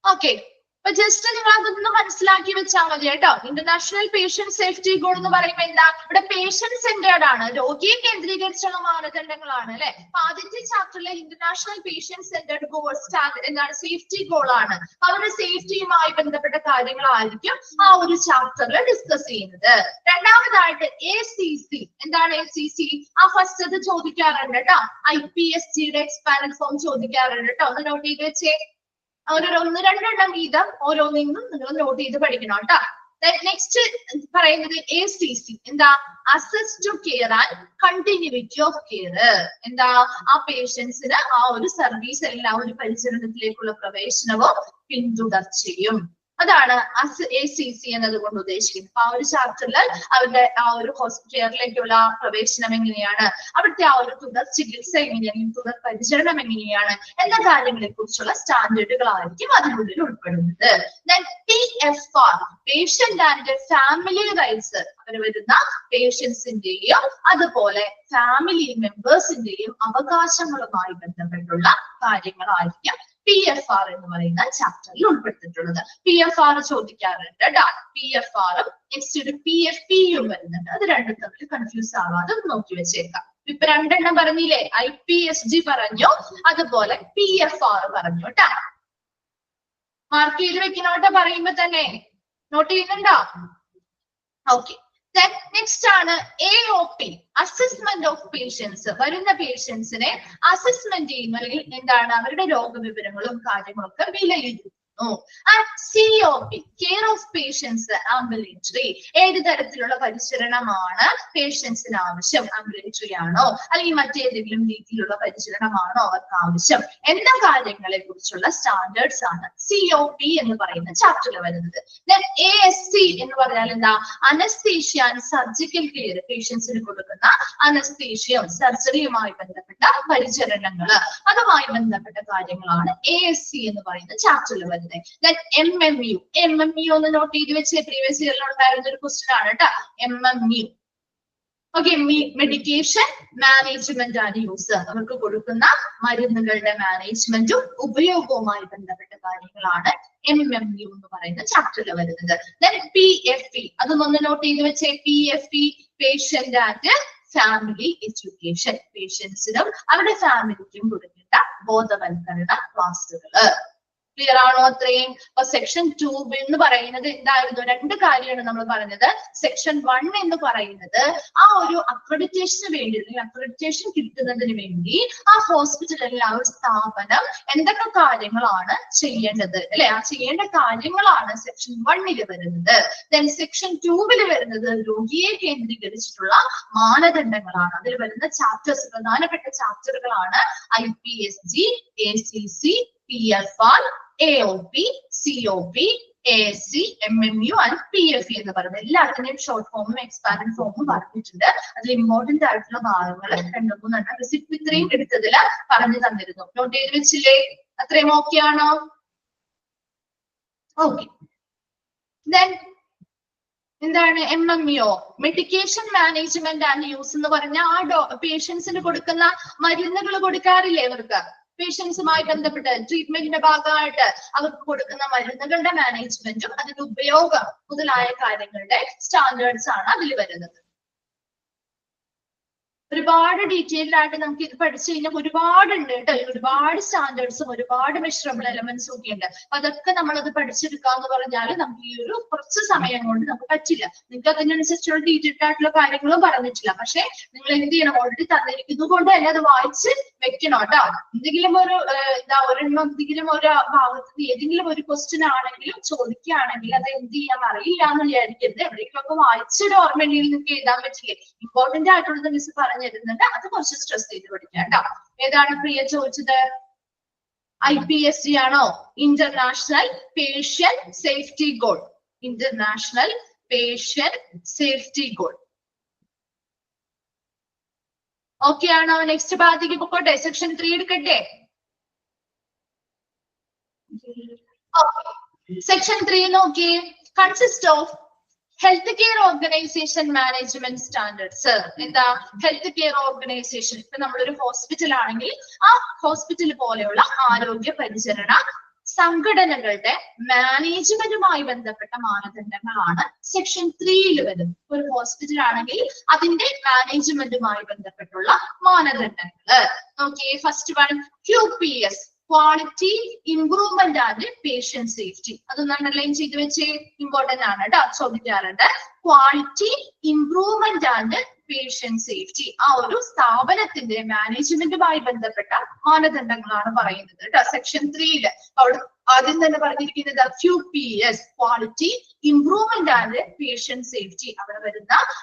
Speaker 1: ഓക്കെ, അപ്പൊ ജസ്റ്റ് നിങ്ങൾ അതൊന്ന് മനസ്സിലാക്കി വെച്ചാൽ മതി കേട്ടോ. ഇന്റർനാഷണൽ പേഷ്യന്റ് സേഫ്റ്റി ഗോൾ എന്ന് പറയുമ്പോൾ എന്താ, ഇവിടെ പേഷ്യന്റ് സെന്റേർഡ് ആണ്, രോഗിയെ കേന്ദ്രീകരിച്ചുള്ള മാനദണ്ഡങ്ങളാണ് അല്ലെ. അപ്പൊ ആദ്യത്തെ ചാപ്റ്ററിലെ international patient centred goal standard എന്താണ്, സേഫ്റ്റി ഗോൾ ആണ്. അവരുടെ സേഫ്റ്റിയുമായി ബന്ധപ്പെട്ട കാര്യങ്ങളായിരിക്കും ആ ഒരു ചാപ്റ്ററിൽ ഡിസ്കസ് ചെയ്യുന്നത്. രണ്ടാമതായിട്ട് ACC. എന്താണ് ACC? ആ ഫസ്റ്റ് അത് ചോദിക്കാറുണ്ട് കേട്ടോ, IPSGയുടെ എക്സ്പാൻഡഡ് ഫോം ചോദിക്കാറുണ്ട് കേട്ടോ. ഒന്ന് നോട്ട് ചെയ്ത് വെച്ചേ, ഒരു 1-2 വീതം ഓരോന്നിന്നും നിങ്ങൾ നോട്ട് ചെയ്ത് പഠിക്കണം കേട്ടോ. നെക്സ്റ്റ് പറയുന്നത് ACC. എന്താ, access to care and continuity of care. എന്താ, ആ പേഷ്യൻസിന് ആ ഒരു സർവീസ് അല്ലെങ്കിൽ ആ ഒരു പരിചരണത്തിലേക്കുള്ള പ്രവേശനവും പിന്തുടർച്ചയും. അതാണ് ACC എന്നതുകൊണ്ട് ഉദ്ദേശിക്കുന്നത്. അപ്പൊ ആ ഒരു ചാപ്റ്ററിൽ അവരുടെ ആ ഒരു ഹോസ്പിറ്റലിലേക്കുള്ള പ്രവേശനം എങ്ങനെയാണ്, അവിടുത്തെ ആ ഒരു തുടർ ചികിത്സ എങ്ങനെയാണ്, തുടർ പരിചരണം എങ്ങനെയാണ് എന്ന കാര്യങ്ങളെ കുറിച്ചുള്ള സ്റ്റാൻഡേർഡുകളായിരിക്കും അതിനുള്ളിൽ ഉൾപ്പെടുന്നത്. PFR, patient and family rights. അവർ വരുന്ന പേഷ്യൻസിന്റെയും അതുപോലെ ഫാമിലി മെമ്പേഴ്സിന്റെയും അവകാശങ്ങളുമായി ബന്ധപ്പെട്ടുള്ള കാര്യങ്ങളായിരിക്കും PFR എന്ന് പറയുന്ന ചാപ്റ്ററിൽ ഉൾപ്പെടുത്തിയിട്ടുള്ളത്. PFR ചോദിക്കാറുണ്ട് കേട്ടോ. PFR-ഉം നെക്സ്റ്റ് PFP-യും വരുന്നുണ്ട്. അത് രണ്ടും തമ്മിൽ കൺഫ്യൂസ് ആവാതെ നോക്കി വെച്ചേക്കാം. ഇപ്പൊ 2 പറഞ്ഞില്ലേ, IPSG പറഞ്ഞു, അതുപോലെ PFR പറഞ്ഞു കേട്ടോ. മാർക്ക് ചെയ്ത് വെക്കണോട്ട് പറയുമ്പോ തന്നെ നോട്ട് ചെയ്യുന്നുണ്ടോ? ഓക്കെ, നെക്സ്റ്റ് ആണ് AOP, അസസ്മെന്റ് ഓഫ് പേഷ്യൻസ്. വരുന്ന പേഷ്യൻസിനെ അസസ്മെന്റ് ചെയ്യുന്നു അല്ലെങ്കിൽ എന്താണ് അവരുടെ രോഗവിവരങ്ങളും കാര്യങ്ങളൊക്കെ വിലയിരുത്തുന്നു. COP, care of patients ambulatory. ഏത് തരത്തിലുള്ള പരിചരണമാണ് പേഷ്യൻസിന് ആവശ്യം, ആംബുലേറ്ററി ആണോ അല്ലെങ്കിൽ മറ്റേതെങ്കിലും രീതിയിലുള്ള പരിചരണമാണോ അവർക്ക് ആവശ്യം എന്ന കാര്യങ്ങളെ കുറിച്ചുള്ള സ്റ്റാൻഡേർഡ്സ് ആണ് COP എന്ന് പറയുന്ന ചാപ്റ്ററിൽ വരുന്നത്. ASC എന്ന് പറഞ്ഞാൽ എന്താ, അനസ്തീഷ്യ ആൻഡ് സർജിക്കൽ കെയർ. പേഷ്യൻസിന് കൊടുക്കുന്ന അനസ്തീഷ്യയും സർജറിയുമായി ബന്ധപ്പെട്ട പരിചരണങ്ങൾ, അതുമായി ബന്ധപ്പെട്ട കാര്യങ്ങളാണ് ASC എന്ന് പറയുന്ന ചാപ്റ്ററിൽ വരുന്നത്. വരുന്നത്. Then MMU ഒന്ന് നോട്ട് ചെയ്ത് വെച്ച് പ്രീവിയസ് ഇയറിൽ ഉണ്ടായിരുന്ന ഒരു ക്വസ്റ്റ്യൻ ആണ് കേട്ടോ. MMU ഓക്കെ, മെഡിക്കേഷൻ മാനേജ്മെന്റ് ആണ് യൂസ്. അവർക്ക് കൊടുക്കുന്ന മരുന്നുകളുടെ മാനേജ്മെന്റും ഉപയോഗവുമായി ബന്ധപ്പെട്ട കാര്യങ്ങളാണ് MMU എന്ന് പറയുന്ന ചാപ്റ്ററിൽ വരുന്നത്. Then PFE അതൊന്ന് നോട്ട് ചെയ്ത് വെച്ചേ. PFE patient and family education. പേഷ്യൻസിനും അവരുടെ ഫാമിലിക്കും കൊടുക്കേണ്ട ബോധവൽക്കരണ ക്ലാസ്സുകള്. ക്ലിയർ ആണോ അത്രയും? അപ്പൊ സെക്ഷൻ 2 എന്ന് പറയുന്നത് എന്തായിരുന്നു? രണ്ട് കാര്യമാണ് നമ്മൾ പറഞ്ഞത്. സെക്ഷൻ 1 എന്ന് പറയുന്നത് ആ ഒരു അക്രഡിറ്റേഷന് വേണ്ടി, അല്ലെങ്കിൽ അക്രഡിറ്റേഷൻ കിട്ടുന്നതിന് വേണ്ടി ആ ഹോസ്പിറ്റൽ അല്ലെങ്കിൽ ആ ഒരു സ്ഥാപനം എന്തൊക്കെ കാര്യങ്ങളാണ് ചെയ്യേണ്ടത്, അല്ലെ? ആ ചെയ്യേണ്ട കാര്യങ്ങളാണ് സെക്ഷൻ 1 വരുന്നത്. ദെൻ സെക്ഷൻ 2 വരുന്നത് രോഗിയെ കേന്ദ്രീകരിച്ചിട്ടുള്ള മാനദണ്ഡങ്ങളാണ്. അതിൽ വരുന്ന ചാപ്റ്റേഴ്സ്, പ്രധാനപ്പെട്ട ചാപ്റ്ററുകളാണ് IPSG, ACC, PFR, AOP, COP, ASC, MMU and PFE എന്ന് പറയുന്നത്. എല്ലാത്തിന്റെയും ഷോർട്ട് ഫോമും എക്സ്പാൻഡ് ഫോമും പറഞ്ഞിട്ടുണ്ട്. അതിൽ ഇമ്പോർട്ടന്റ് ആയിട്ടുള്ള ഭാഗങ്ങൾ 2-3 റിസിപ്റ്റ് ഇത്രയും എടുത്തതിൽ പറഞ്ഞു തന്നിരുന്നു. നോട്ട് ചെയ്ത് വെച്ചില്ലേ? അത്രയും ഓക്കെ ആണോ? ഓക്കെ. ദെൻ എന്താണ് MMO? Medication management and use എന്ന് പറഞ്ഞ ആ പേഷ്യൻസിന് കൊടുക്കുന്ന മരുന്നുകൾ കൊടുക്കാറില്ലേ അവർക്ക്? പേഷ്യൻസുമായി ബന്ധപ്പെട്ട് ട്രീറ്റ്മെന്റിന്റെ ഭാഗമായിട്ട് അവർക്ക് കൊടുക്കുന്ന മരുന്നുകളുടെ മാനേജ്മെന്റും അതിന്റെ ഉപയോഗം മുതലായ കാര്യങ്ങളുടെ സ്റ്റാൻഡേർഡ്സ് ആണ് അതിൽ വരുന്നത്. ഒരുപാട് ഡീറ്റെയിൽഡ് ആയിട്ട് നമുക്ക് ഇത് പഠിച്ചു കഴിഞ്ഞാൽ ഒരുപാടുണ്ട് കേട്ടോ. ഒരുപാട് സ്റ്റാൻഡേർഡ്സും ഒരുപാട് മെഷറബിൾ എലമെന്റ്സും ഒക്കെ ഉണ്ട്. അതൊക്കെ നമ്മളത് പഠിച്ചെടുക്കാന്ന് പറഞ്ഞാൽ നമുക്ക് ഈ ഒരു കുറച്ച് സമയം കൊണ്ട് നമുക്ക് പറ്റില്ല. നിങ്ങൾക്ക് അതിനനുസരിച്ചുള്ള ഡീറ്റെയിൽഡ് ആയിട്ടുള്ള കാര്യങ്ങളും പറഞ്ഞിട്ടില്ല. പക്ഷെ നിങ്ങൾ എന്ത് ചെയ്യണം? ഓൾറെഡി തന്നിരിക്കുന്നത് കൊണ്ട് തന്നെ അത് വായിച്ച് വെക്കണം കേട്ടോ. എന്തെങ്കിലും ഒരു എന്തെങ്കിലും ഒരു ഭാഗത്ത് ഏതെങ്കിലും ഒരു ക്വസ്റ്റ്യൻ ആണെങ്കിലും ചോദിക്കുകയാണെങ്കിൽ അത് എന്ത് ചെയ്യാൻ അറിയില്ല എന്ന് വിചാരിക്കരുത്. എവിടേക്കൊക്കെ വായിച്ചൊരു ഓർമ്മയിൽ നിങ്ങൾക്ക് എഴുതാൻ പറ്റില്ലേ? ഇമ്പോർട്ടന്റ് ആയിട്ടുള്ളത് മിസ് പറഞ്ഞിരുന്നുണ്ട്. അത് കുറച്ച് സ്ട്രെസ് ചെയ്ത് പഠിക്കാം കേട്ടോ. ഏതാണ് പ്രിയ ചോദിച്ചത്? IPSC ആണോ? International patient safety goal. International patient safety goal. Okay ആണോ? നെക്സ്റ്റ് ഭാഗത്തേക്ക് പൊക്കോട്ടെ. സെക്ഷൻ 3 എടുക്കട്ടെ. സെക്ഷൻ 3 നോക്കിയേ. Consist of health care organisation management standards. എന്താ? Health care organisation. ഇപ്പൊ നമ്മളൊരു ഹോസ്പിറ്റൽ ആണെങ്കിൽ ആ ഹോസ്പിറ്റൽ പോലെയുള്ള ആരോഗ്യ പരിചരണ സംഘടനകളുടെ മാനേജ്മെന്റുമായി ബന്ധപ്പെട്ട മാനദണ്ഡങ്ങളാണ് സെക്ഷൻ 3 വരുന്നത്. ഒരു ഹോസ്പിറ്റൽ ആണെങ്കിൽ അതിന്റെ മാനേജ്മെന്റുമായി ബന്ധപ്പെട്ടുള്ള മാനദണ്ഡങ്ങള് നോക്കിയേ. First one QPS, quality improvement and patient safety. അതൊന്ന് അണ്ടർലൈൻ ചെയ്ത് വെച്ചേ. ഇമ്പോർട്ടന്റ് ആണ് കേട്ടോ, ചോദിക്കാറുണ്ട്. Quality improvement and patient safety ആ ഒരു സ്ഥാപനത്തിന്റെ മാനേജ്മെന്റുമായി ബന്ധപ്പെട്ട മാനദണ്ഡങ്ങളാണ് പറയുന്നത് കേട്ടോ സെക്ഷൻ 3. അവിടെ ആദ്യം തന്നെ പറഞ്ഞിരിക്കുന്നത് QPS, quality improvement and patient safety.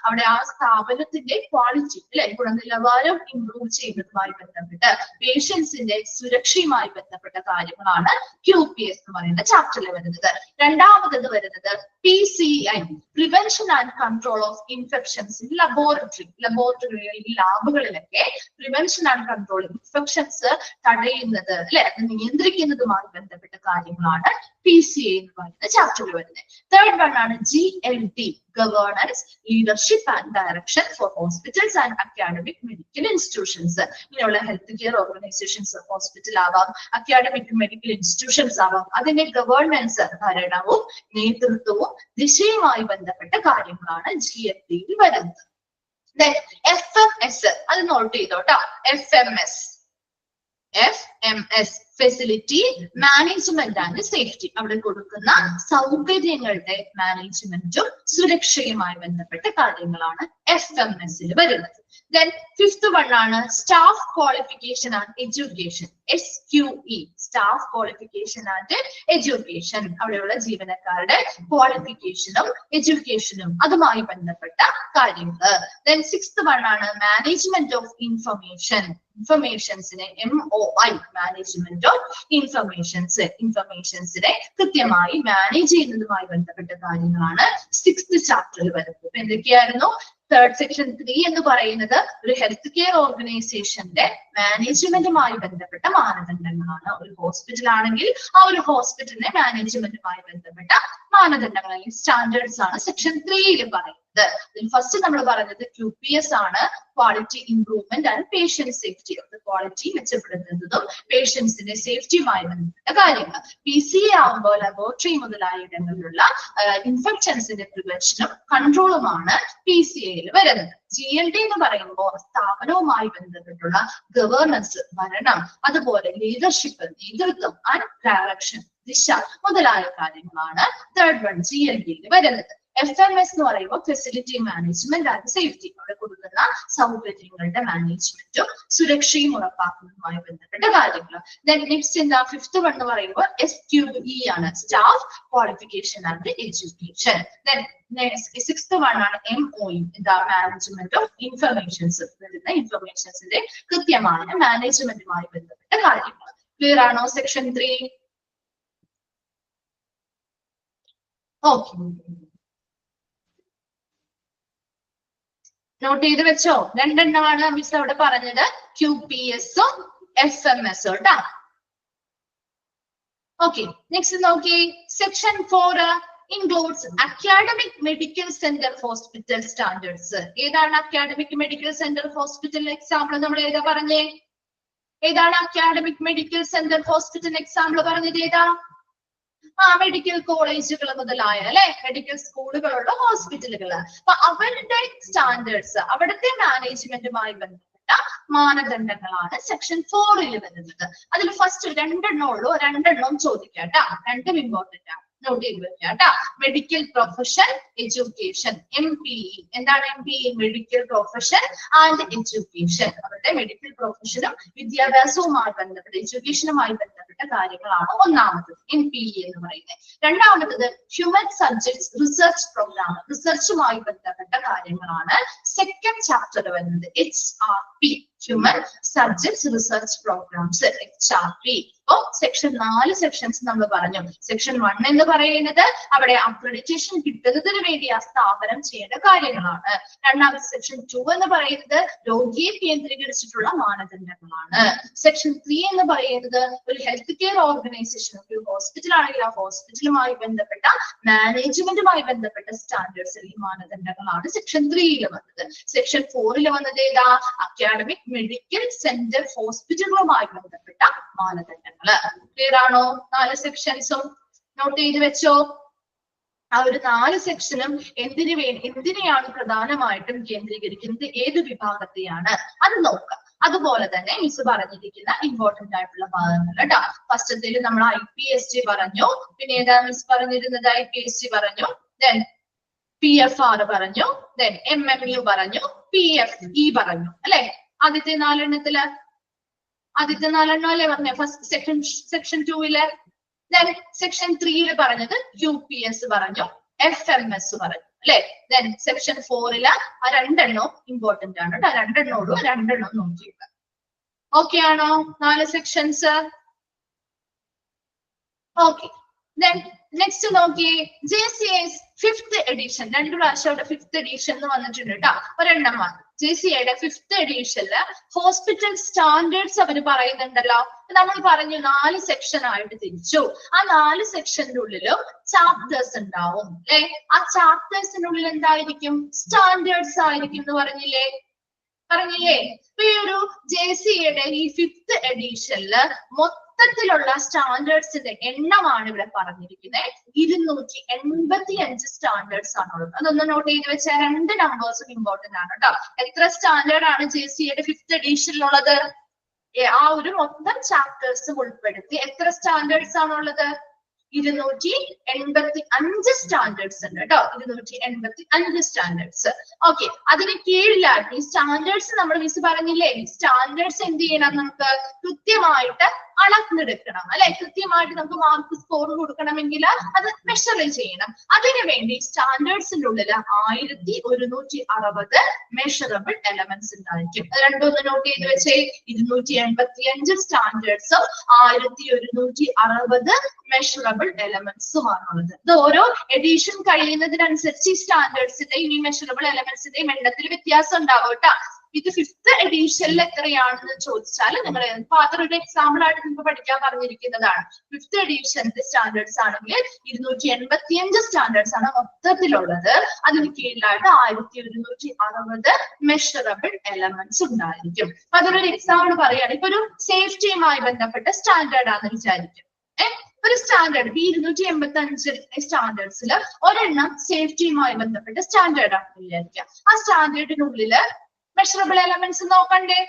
Speaker 1: അവിടെ ആ സ്ഥാപനത്തിന്റെ ക്വാളിറ്റി അല്ലെ, ഗുണനിലവാരം ഇംപ്രൂവ് ചെയ്യുന്നതുമായി ബന്ധപ്പെട്ട് പേഷ്യൻസിന്റെ സുരക്ഷയുമായി ബന്ധപ്പെട്ട കാര്യങ്ങളാണ് QPS എന്ന് പറയുന്ന ചാപ്റ്ററിൽ വരുന്നത്. രണ്ടാമത് വരുന്നത് PCI, prevention and control of infections in ലബോറട്ടറികളിൽ ലാബുകളിലൊക്കെ പ്രിവെൻഷൻ ആൻഡ് കൺട്രോൾ ഇൻഫെക്ഷൻസ് തടയുന്നത് അല്ലെ, അത് നിയന്ത്രിക്കുന്നതുമായി ബന്ധപ്പെട്ട കാര്യങ്ങളാണ് PCI എന്ന് പറയുന്ന ചാപ്റ്ററിൽ വരുന്നത്. തേർഡ് വൺ ആണ് GLD, governance leadership and direction four hospitals and academic medical institutions. ഇങ്ങനെയുള്ള ഹെൽത്ത് കെയർ ഓർഗനൈസേഷൻസ്, ഹോസ്പിറ്റൽ ആവാം, അക്കാഡമിക് മെഡിക്കൽ ഇൻസ്റ്റിറ്റ്യൂഷൻസ് ആവാം, അതിന്റെ ഗവേണൻസ്, ഭരണവും നേതൃത്വവും ദിശയുമായി ബന്ധപ്പെട്ട കാര്യങ്ങളാണ് GLD വരുന്നത്. FMS, അത് നോട്ട് ചെയ്തോട്ടോ. FMS facility management and safety. അവിടെ കൊടുക്കുന്ന സൗകര്യങ്ങളുടെ മാനേജ്മെന്റും സുരക്ഷയുമായി ബന്ധപ്പെട്ട കാര്യങ്ങളാണ് FMS വരുന്നത്. Then fifth one ആണ് staff qualification and education, SQE, staff qualification and education. അവിടെയുള്ള ജീവനക്കാരുടെ ക്വാളിഫിക്കേഷനും എഡ്യൂക്കേഷനും അതുമായി ബന്ധപ്പെട്ട കാര്യങ്ങൾ. Then sixth one ആണ് മാനേജ്മെന്റ് ഓഫ് ഇൻഫർമേഷൻ, ഇൻഫർമേഷൻസിനെ MOI, മാനേജ്മെന്റ് ഓഫ് ഇൻഫർമേഷൻസിനെ കൃത്യമായി മാനേജ് ചെയ്യുന്നതുമായി ബന്ധപ്പെട്ട കാര്യങ്ങളാണ് 6th ചാപ്റ്ററിൽ വരുന്നത്. എന്തൊക്കെയായിരുന്നു? തേർഡ് സെക്ഷൻ 3 എന്ന് പറയുന്നത് ഒരു ഹെൽത്ത് കെയർ ഓർഗനൈസേഷന്റെ മാനേജ്മെന്റുമായി ബന്ധപ്പെട്ട മാനദണ്ഡങ്ങളാണ്. ഒരു ഹോസ്പിറ്റൽ ആണെങ്കിൽ ആ ഒരു ഹോസ്പിറ്റലിന്റെ മാനേജ്മെന്റുമായി ബന്ധപ്പെട്ട മാനദണ്ഡങ്ങൾ അല്ലെങ്കിൽ സ്റ്റാൻഡേർഡ്സ് ആണ് സെക്ഷൻ 3 പറയുന്നത്. ഫസ്റ്റ് നമ്മൾ പറഞ്ഞത് QPS ആണ്, quality improvement and patient safety. Quality മെച്ചപ്പെടുത്തുന്നതും പേഷ്യൻസിന്റെ സേഫ്റ്റിയുമായി ബന്ധപ്പെട്ട കാര്യങ്ങൾ. PCA ആകുമ്പോൾ ലബോറട്ടറി മുതലായ ഇടങ്ങളിലുള്ള ഇൻഫെക്ഷൻസിന്റെ പ്രിവെൻഷനും കൺട്രോളുമാണ് PCAയിൽ വരുന്നത്. GLD എന്ന് പറയുമ്പോൾ സ്ഥാപനവുമായി ബന്ധപ്പെട്ടുള്ള ഗവേണൻസ്, ഭരണം, അതുപോലെ ലീഡർഷിപ്പ്, നേതൃത്വം ആൻഡ് ഡയറക്ഷൻ, ദിശ മുതലായ കാര്യങ്ങളാണ് തേർഡ് വൺ GLDയിൽ വരുന്നത്. FMS എന്ന് പറയുമ്പോൾ ഫെസിലിറ്റി മാനേജ്മെന്റ് ആൻഡ് സേഫ്റ്റി. അവിടെ കൊടുക്കുന്ന സൗകര്യങ്ങളുടെ മാനേജ്മെന്റും സുരക്ഷയും ഉറപ്പാക്കുന്നതുമായി ബന്ധപ്പെട്ട കാര്യങ്ങൾ. നെക്സ്റ്റ് എന്താ ഫിഫ്ത് വൺ എന്ന് പറയുമ്പോൾ SQE ആണ്, staff qualification and education. Sixth one ആണ് MOE, എന്താ മാനേജ്മെന്റ് ഓഫ് ഇൻഫർമേഷൻസ്. വരുന്ന ഇൻഫർമേഷൻസിന്റെ കൃത്യമായ മാനേജ്മെന്റുമായി ബന്ധപ്പെട്ട കാര്യങ്ങൾ. ക്ലിയർ ആണോ സെക്ഷൻ 3? ഓക്കെ, നോട്ട് ചെയ്ത് വെച്ചോ. രണ്ടെണ്ണമാണ് മിസ് അവിടെ പറഞ്ഞത്, QPS-ഉം FMS-ഉം കേട്ടോ. ഓക്കെ, നെക്സ്റ്റ് നോക്കി section 4 includes academic medical center hospital standards. ഏതാണ് academic medical centre hospital example നമ്മൾ ഏതാ പറഞ്ഞേ? ഏതാണ് academic medical centre hospital example പറഞ്ഞത്? ഏതാ? മെഡിക്കൽ കോളേജുകൾ മുതലായ അല്ലെ മെഡിക്കൽ സ്കൂളുകളുള്ള ഹോസ്പിറ്റലുകൾ. അപ്പൊ അവരുടെ സ്റ്റാൻഡേർഡ്സ്, അവിടുത്തെ മാനേജ്മെന്റുമായി ബന്ധപ്പെട്ട മാനദണ്ഡങ്ങളാണ് സെക്ഷൻ 4 വരുന്നത്. അതിൽ ഫസ്റ്റ് രണ്ടെണ്ണം ഉള്ളൂ, രണ്ടെണ്ണം ചോദിക്കാം കേട്ടോ. രണ്ടും ഇമ്പോർട്ടന്റ് ആണ്, നോട്ട് ചെയ്ത് വെക്കാം കേട്ടോ. Medical profession education, MPE. എന്താണ് MPE? Medical profession and education. അവരുടെ മെഡിക്കൽ പ്രൊഫഷനും വിദ്യാഭ്യാസവുമായി ബന്ധപ്പെട്ട എഡ്യൂക്കേഷനുമായി ബന്ധപ്പെട്ട കാര്യങ്ങളാണ് ഒന്നാമത്തത് MPE എന്ന് പറയുന്നത്. രണ്ടാമത്തത് ഹ്യൂമൻ സബ്ജക്ട്സ് റിസർച്ച് പ്രോഗ്രാം, റിസർച്ചുമായി ബന്ധപ്പെട്ട കാര്യങ്ങളാണ് സെക്കൻഡ് ചാപ്റ്റർ വരുന്നത്. HRP, human subjects research programs, HRP. അപ്പൊ സെക്ഷൻ 4 സെക്ഷൻസ് നമ്മൾ പറഞ്ഞു. സെക്ഷൻ 1 എന്ന് പറയുന്നത് അവിടെ അക്രഡിറ്റേഷൻ കിട്ടുന്നതിന് വേണ്ടി ആ സ്ഥാപനം ചെയ്യേണ്ട കാര്യങ്ങളാണ്. രണ്ടാമത്തെ സെക്ഷൻ 2 എന്ന് പറയുന്നത് രോഗിയെ കേന്ദ്രീകരിച്ചിട്ടുള്ള മാനദണ്ഡങ്ങളാണ്. സെക്ഷൻ 3 എന്ന് പറയുന്നത് ഒരു ഹെൽത്ത് കെയർ ഓർഗനൈസേഷൻ, ഒരു ഹോസ്പിറ്റൽ ആണെങ്കിൽ ആ ഹോസ്പിറ്റലുമായി ബന്ധപ്പെട്ട മാനേജ്മെന്റുമായി ബന്ധപ്പെട്ട സ്റ്റാൻഡേർഡ്സ് അല്ലെങ്കിൽ മാനദണ്ഡങ്ങളാണ് സെക്ഷൻ 3 വന്നത്. സെക്ഷൻ 4 വന്നത് ഏതാ? അക്കാഡമിക് മെഡിക്കൽ സെന്റർ ഹോസ്പിറ്റലുകളുമായി ബന്ധപ്പെട്ട മാനദണ്ഡങ്ങൾ. ക്ലിയർ ആണോ? 4 സെക്ഷൻസും നോട്ട് ചെയ്ത് വെച്ചോ. ആ ഒരു 4 സെക്ഷനും എന്തിനെയാണ് പ്രധാനമായിട്ടും കേന്ദ്രീകരിക്കുന്നത്, ഏത് വിഭാഗത്തെയാണ് അത് നോക്കാം. അതുപോലെ തന്നെ മിസ് പറഞ്ഞിരിക്കുന്ന ഇമ്പോർട്ടന്റ് ആയിട്ടുള്ള ഭാഗങ്ങൾ കേട്ടോ. ഫസ്റ്റത്തിൽ നമ്മൾ IPSG പറഞ്ഞു, പിന്നെ ഏതാ മിസ് പറഞ്ഞിരുന്നത്? IPSG പറഞ്ഞു, ദെൻ PFR പറഞ്ഞു, ദെൻ MMU പറഞ്ഞു, PFE പറഞ്ഞു അല്ലെ. ആദ്യത്തെ 4 എണ്ണത്തില് ആദ്യത്തെ 4 എണ്ണം അല്ലേ പറഞ്ഞ ഫസ്റ്റ് സെക്ഷൻ 2 ദെൻ സെക്ഷൻ 3 പറഞ്ഞത് QPS പറഞ്ഞു, FMS പറഞ്ഞു അല്ലെ. ദെൻ സെക്ഷൻ 4 ആ രണ്ടെണ്ണവും ഇമ്പോർട്ടന്റ് ആണ് കേട്ടോ. രണ്ടെണ്ണോടും രണ്ടെണ്ണം നോക്കിയിട്ട് ഓക്കെ ആണോ? 4 സെക്ഷൻസ്. ഓക്കെ, ദെൻ നെക്സ്റ്റ് നോക്കിയേ JCA's 5th എഡിഷൻ. 2 പ്രാവശ്യം അവിടെ 5th എഡിഷൻ എന്ന് വന്നിട്ടുണ്ട് കേട്ടോ. ഒരെണ്ണം വന്നു. JCAയുടെ 5th എഡിഷനില് ഹോസ്പിറ്റൽ സ്റ്റാൻഡേർഡ്സ് അവർ പറയുന്നുണ്ടല്ലോ. നമ്മൾ പറഞ്ഞു 4 സെക്ഷൻ ആയിട്ട് തിരിച്ചു. ആ 4 സെക്ഷന്റെ ഉള്ളിലും ചാപ്റ്റേഴ്സ് ഉണ്ടാവും അല്ലെ. ആ ചാപ്റ്റേഴ്സിന്റെ ഉള്ളിൽ എന്തായിരിക്കും? സ്റ്റാൻഡേർഡ്സ് ആയിരിക്കും എന്ന് പറഞ്ഞില്ലേ? ഇപ്പൊ ഈ ഒരു JCAയുടെ ഈ 5th എഡിഷനില് മൊത്തത്തിലുള്ള സ്റ്റാൻഡേർഡ്സിന്റെ എണ്ണമാണ് ഇവിടെ പറഞ്ഞിരിക്കുന്നത്. 285 സ്റ്റാൻഡേർഡ്സ് ആണുള്ളത്. അതൊന്ന് നോട്ട് ചെയ്ത് വെച്ചാൽ 2 നമ്പേഴ്സും ഇമ്പോർട്ടന്റ് ആണ് കേട്ടോ. എത്ര സ്റ്റാൻഡേർഡ് ആണ് JCAയുടെ 5th എഡിഷനിലുള്ളത്? ആ ഒരു മൊത്തം ചാപ്റ്റേഴ്സും ഉൾപ്പെടുത്തി എത്ര സ്റ്റാൻഡേർഡ്സ് ആണുള്ളത്? 285 സ്റ്റാൻഡേർഡ്സ് ഉണ്ട് കേട്ടോ. 285 സ്റ്റാൻഡേർഡ്സ്. ഓക്കെ, അതിന് കീഴിലായിട്ട് ഈ സ്റ്റാൻഡേർഡ്സ് നമ്മൾ മിസ് പറഞ്ഞില്ലേ, സ്റ്റാൻഡേർഡ്സ് എന്ത് ചെയ്യണം? നമുക്ക് കൃത്യമായിട്ട് അളന്നെടുക്കണം അല്ലെ. കൃത്യമായിട്ട് നമുക്ക് മാർക്ക് സ്കോർ കൊടുക്കണമെങ്കിൽ അത് മെഷർ ചെയ്യണം. അതിനുവേണ്ടി സ്റ്റാൻഡേർഡ്സിന്റെ ഉള്ളിൽ 1160 മെഷറബിൾ എലമെന്റ്സ് ഉണ്ടായിരിക്കും. രണ്ടൊന്ന് നോട്ട് ചെയ്ത് വെച്ചേ. 285 സ്റ്റാൻഡേർഡ്സും 1160 മെഷറബിൾ എലമെന്റ്സുമാണുള്ളത്. ഇത് ഓരോ എഡിഷൻ കഴിയുന്നതിനനുസരിച്ച് ഈ സ്റ്റാൻഡേർഡ്സിന്റെയും ഈ മെഷറബിൾ എലമെന്റ്സിന്റെയും എണ്ണത്തിൽ വ്യത്യാസം ഉണ്ടാവും കേട്ടോ. ഇത് 5th എഡിഷനിൽ എത്രയാണെന്ന് ചോദിച്ചാൽ നിങ്ങൾ ഫാദർ ഒരു എക്സാമ്പിൾ ആയിട്ട് നിങ്ങൾക്ക് പഠിക്കാൻ പറഞ്ഞിരിക്കുന്നതാണ്. 5th എഡിഷന്റെ സ്റ്റാൻഡേർഡ്സ് ആണെങ്കിൽ 285 സ്റ്റാൻഡേർഡ്സ് ആണ് മൊത്തത്തിലുള്ളത്. അതിന് കീഴിലായിട്ട് 1160 മെഷറബിൾ എലമെന്റ്സ് ഉണ്ടായിരിക്കും. അതിനൊരു എക്സാമ്പിൾ പറയുകയാണെങ്കിൽ ഇപ്പൊ ഒരു സേഫ്റ്റിയുമായി ബന്ധപ്പെട്ട സ്റ്റാൻഡേർഡ് ആണെന്ന് വിചാരിക്കും. ഒരു സ്റ്റാൻഡേർഡ് 285 സ്റ്റാൻഡേർഡ്സിൽ ഒരെണ്ണം സേഫ്റ്റിയുമായി ബന്ധപ്പെട്ട സ്റ്റാൻഡേർഡ് ആണെന്ന് വിചാരിക്കുക. ആ സ്റ്റാൻഡേർഡിനുള്ളില് മെഷറബിൾ എലമെന്റ്സ് നോക്കണ്ടേ?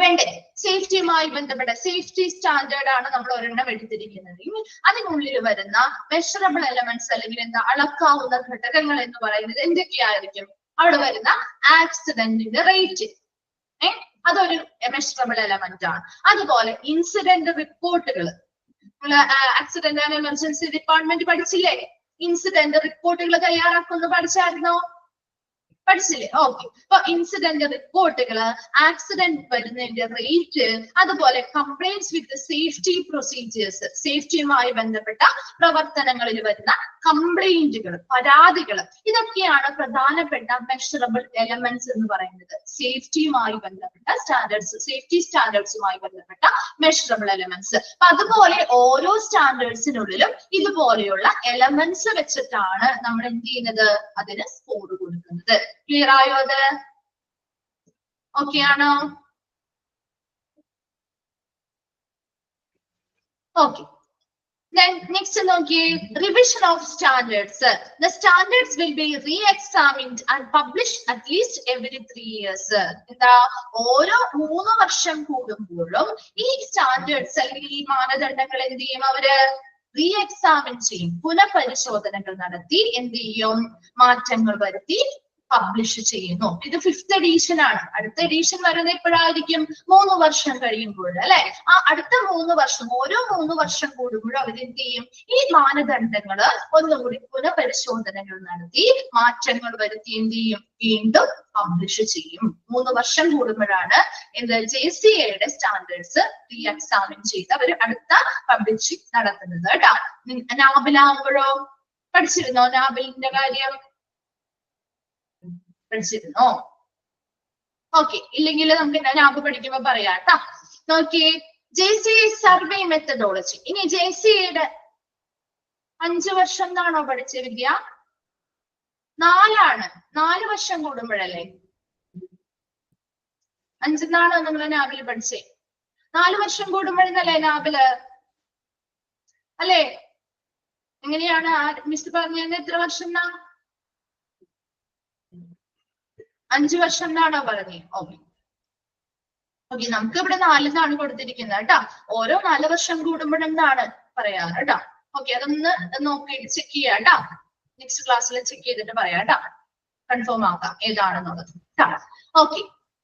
Speaker 1: വേണ്ടേ? സേഫ്റ്റിയുമായി ബന്ധപ്പെട്ട സേഫ്റ്റി സ്റ്റാൻഡേർഡ് ആണ് നമ്മൾ ഒരെണ്ണം എടുത്തിരിക്കുന്നത്. അതിനുള്ളിൽ വരുന്ന മെഷറബിൾ എലമെന്റ്സ് അല്ലെങ്കിൽ എന്താ അളക്കാവുന്ന ഘടകങ്ങൾ എന്ന് പറയുന്നത് എന്തൊക്കെയായിരിക്കും? അവിടെ വരുന്ന ആക്സിഡന്റിന്റെ റേറ്റ്, അതൊരു മെഷറബിൾ എലമെന്റ് ആണ്. അതുപോലെ ഇൻസിഡന്റ് റിപ്പോർട്ടുകൾ, ആക്സിഡന്റ് ആൻഡ് എമർജൻസി ഡിപ്പാർട്ട്മെന്റ് പഠിച്ചില്ലേ? ഇൻസിഡന്റ് റിപ്പോർട്ടുകൾ തയ്യാറാക്കുന്നു, പഠിച്ചായിരുന്നോ? പഠിച്ചില്ലേ? ഓക്കെ. അപ്പൊ ഇൻസിഡന്റ് റിപ്പോർട്ടുകള്, ആക്സിഡന്റ് വരുന്നതിന്റെ റേറ്റ്, അതുപോലെ കംപ്ലൈന്റ്സ് വിത്ത് സേഫ്റ്റി പ്രൊസീജിയേഴ്സ്, സേഫ്റ്റിയുമായി ബന്ധപ്പെട്ട പ്രവർത്തനങ്ങളിൽ വരുന്ന കംപ്ലൈന്റുകൾ, പരാതികൾ, ഇതൊക്കെയാണ് പ്രധാനപ്പെട്ട മെഷറബിൾ എലമെന്റ്സ് എന്ന് പറയുന്നത്. സേഫ്റ്റിയുമായി ബന്ധപ്പെട്ട സ്റ്റാൻഡേർഡ്സ്, സേഫ്റ്റി സ്റ്റാൻഡേർഡ്സുമായി ബന്ധപ്പെട്ട മെഷറബിൾ എലമെന്റ്സ്. അപ്പൊ അതുപോലെ ഓരോ സ്റ്റാൻഡേർഡ്സിനുള്ളിലും ഇതുപോലെയുള്ള എലമെന്റ്സ് വെച്ചിട്ടാണ് നമ്മൾ എന്ത് ചെയ്യുന്നത്? അതിന് സ്കോർ കൊടുക്കുന്നത്. ക്ലിയർ ആയോ? അത് ഓക്കെ ആണോ? ഓക്കെ. Then next നോക്കിയേ, revision of standards. The standards will be re-examined and published at least every 3 years. എന്താ? ഓരോ 3 വർഷം കൂടുമ്പോഴും ഈ സ്റ്റാൻഡേർഡ്സ് അല്ലെങ്കിൽ ഈ മാനദണ്ഡങ്ങൾ എന്ത് ചെയ്യും? അവര് റീഎക്സാമിൻ ചെയ്യും, പുനഃപരിശോധനകൾ നടത്തി എന്ത് ചെയ്യും? മാറ്റങ്ങൾ വരുത്തി പബ്ലിഷ് ചെയ്യുന്നു. ഇത് 5th എഡിഷൻ ആണ്. അടുത്ത എഡിഷൻ വരുന്നത് എപ്പോഴായിരിക്കും? 3 വർഷം കഴിയുമ്പോൾ അല്ലെ. ആ അടുത്ത 3 വർഷം, ഓരോ 3 വർഷം കൂടുമ്പോഴും അവരെന്ത് ചെയ്യും? ഈ മാനദണ്ഡങ്ങള് ഒന്നുകൂടി പുനഃപരിശോധനകൾ നടത്തി മാറ്റങ്ങൾ വരുത്തി എന്ത് ചെയ്യും? വീണ്ടും പബ്ലിഷ് ചെയ്യും. 3 വർഷം കൂടുമ്പോഴാണ് എന്ത് JCAയുടെ സ്റ്റാൻഡേർഡ്സ് റീഎക്സാമിൻ ചെയ്ത് അവർ അടുത്ത പബ്ലിഷിംഗ് നടത്തുന്നത് കേട്ടോ. നാബിലാകുമ്പോഴോ പഠിച്ചിരുന്നോ നാബിലിന്റെ കാര്യം? പഠിച്ചിരുന്നോ? ഓക്കെ. ഇല്ലെങ്കിൽ നമുക്ക് നാബ് പഠിക്കുമ്പോ പറയാം കേട്ടോ. നോക്കിയേ, JCA സർവേ മെത്തഡോളജി. ഇനി JCAയുടെ 5 വർഷം എന്നാണോ പഠിച്ച വിദ്യ? 4 4 വർഷം കൂടുമ്പോഴല്ലേ? 5 എന്നാണോ നിങ്ങൾ നാബില് പഠിച്ചേ? 4 വർഷം കൂടുമ്പോഴല്ലേ നാബില് അല്ലേ? എങ്ങനെയാണ് മിസ് പറഞ്ഞത്? എത്ര വർഷം എന്നാ? 5 വർഷം എന്നാണോ പറഞ്ഞത്? ഓക്കെ. ഓക്കെ, നമുക്ക് ഇവിടെ 4 എന്നാണ് കൊടുത്തിരിക്കുന്നത് കേട്ടോ. ഓരോ 4 വർഷം കൂടുമ്പോഴെന്നാണ് പറയാറ് കേട്ടോ. ഓക്കെ, അതൊന്ന് നോക്കിയിട്ട് ചെക്ക് ചെയ്യാം കേട്ടോ. നെക്സ്റ്റ് ക്ലാസ്സിൽ ചെക്ക് ചെയ്തിട്ട് പറയാം കേട്ടോ. കൺഫേം ആക്കാം ഏതാണെന്നുള്ളത്. ഓക്കെ.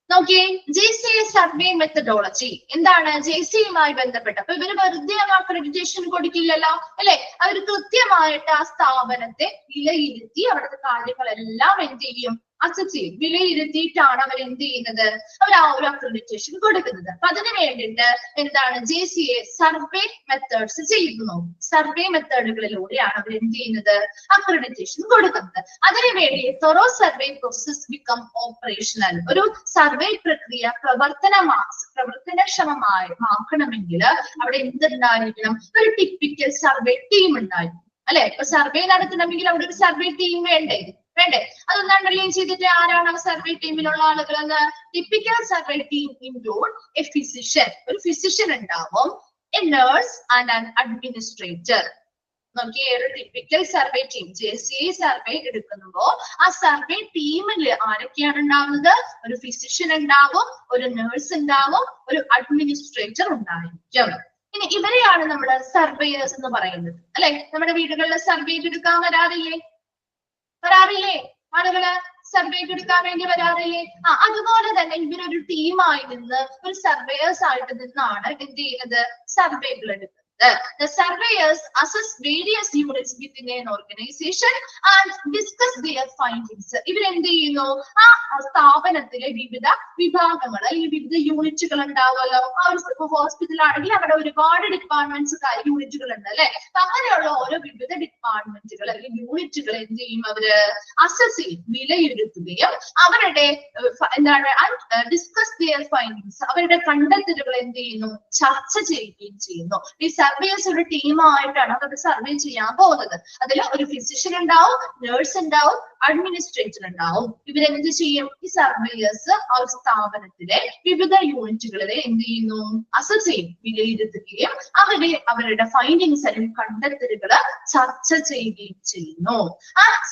Speaker 1: നോക്കിയേ, JCA സർവേ മെത്തഡോളജി എന്താണ്? JCAയുമായി ബന്ധപ്പെട്ട് അപ്പൊ ഇവര് വെറുതെ അക്രഡിറ്റേഷൻ കൊടുക്കില്ലല്ലോ അല്ലെ. അവർ കൃത്യമായിട്ട് ആ സ്ഥാപനത്തെ വിലയിരുത്തി അവിടുത്തെ കാര്യങ്ങളെല്ലാം എന്ത് ചെയ്യും? അസസ് ചെയ്യും. വിലയിരുത്തിയിട്ടാണ് അവർ എന്ത് ചെയ്യുന്നത്? അവർ ആ ഒരു അക്രഡിറ്റേഷൻ കൊടുക്കുന്നത്. അപ്പൊ അതിന് വേണ്ടിയിട്ട് എന്താണ് JCA സർവേ മെത്തേഡ്സ് ചെയ്യുന്നു. സർവേ മെത്തേഡുകളിലൂടെയാണ് അവർ എന്ത് ചെയ്യുന്നത്? അക്രഡിറ്റേഷൻ കൊടുക്കുന്നത്. അതിനു വേണ്ടി തെറോ സർവേ പ്രോസസ് ബിക്കം ഓപ്പറേഷണൽ. ഒരു സർവേ പ്രക്രിയ പ്രവർത്തനക്ഷമമാക്കണമെങ്കിൽ അവിടെ എന്തുണ്ടായിരിക്കണം? ഒരു ടിപ്പിക്കൽ സർവേ ടീം ഉണ്ടായിരിക്കും അല്ലെ. ഇപ്പൊ സർവേ നടത്തണമെങ്കിൽ അവിടെ ഒരു സർവേ ടീം വേണ്ടേ? അതൊന്നാണ് റിലീൻ ചെയ്തിട്ട് ആരാണ് ആ സർവേ ടീമിലുള്ള ആളുകൾ എന്ന്? Typical survey team include A physician, ഒരു ഫിസിഷ്യൻ ഉണ്ടാവും, A nurse and an administrator. നോക്കിയേ, ഒരു typical survey team JCA survey എടുക്കുമ്പോ ആ സർവേ ടീമിൽ ആരൊക്കെയാണ് ഉണ്ടാവുന്നത്? ഒരു ഫിസിഷ്യൻ ഉണ്ടാവും, ഒരു നഴ്സ് ഉണ്ടാവും, ഒരു അഡ്മിനിസ്ട്രേറ്റർ ഉണ്ടായിരിക്കും. ഇനി ഇവരെയാണ് നമ്മുടെ സർവേയേഴ്സ് എന്ന് പറയുന്നത് അല്ലെ. നമ്മുടെ വീടുകളിലെ സർവേ എടുക്കാൻ വരാറില്ലേ? ആളുകള് സർവേക്ക് എടുക്കാൻ വേണ്ടി വരാറില്ലേ? അതുപോലെ തന്നെ ഇവരൊരു ടീമായി നിന്ന് ഒരു സർവേയേഴ്സ് ആയിട്ട് നിന്നാണ് എന്ത് ചെയ്യുന്നത്, സർവേകൾ എടുക്കുന്നത്. The surveyors assess various units within an organization and discuss their findings. ഇവരെന്ത് ചെയ്യുന്നു, ആ സ്ഥാപനത്തിലെ വിവിധ വിഭാഗങ്ങൾ അല്ലെങ്കിൽ വിവിധ യൂണിറ്റുകൾ ഉണ്ടാവുമല്ലോ. ആ ഒരു ഹോസ്പിറ്റൽ ആണെങ്കിൽ അവിടെ ഒരുപാട് ഡിപ്പാർട്ട്മെന്റ്സ് യൂണിറ്റുകൾ ഉണ്ട് അല്ലെ. അങ്ങനെയുള്ള ഓരോ വിവിധ ഡിപ്പാർട്ട്മെന്റുകൾ അല്ലെങ്കിൽ യൂണിറ്റുകൾ എന്ത് ചെയ്യും, അവര് അസസ് ചെയ്യും, വിലയിരുത്തുകയും അവരുടെ എന്താണ് ഡിസ്കസ് ദിയർ ഫൈൻഡിങ്സ്, അവരുടെ കണ്ടെത്തലുകൾ എന്ത് ചെയ്യുന്നു, ചർച്ച ചെയ്യുകയും ചെയ്യുന്നു. ഈ സർവേയേഴ്സ് ഒരു ടീമായിട്ടാണ് അവർ സർവേ ചെയ്യാൻ പോകുന്നത്. അതിൽ ഒരു ഫിസിഷ്യൻ ഉണ്ടാവും, നേഴ്സ് ഉണ്ടാവും, അഡ്മിനിസ്ട്രേറ്റർ ഉണ്ടാവും. ഇവരെന്ത് ചെയ്യും, ഈ സർവേയേഴ്സ് ആ സ്ഥാപനത്തിലെ വിവിധ യൂണിറ്റുകളിലെ എന്ത് ചെയ്യുന്നു, അസസ് ചെയ്യും, വിലയിരുത്തുകയും അവരുടെ ഫൈൻഡിങ്സ് അല്ലെങ്കിൽ കണ്ടെത്തലുകൾ ചർച്ച ചെയ്യുകയും ചെയ്യുന്നു.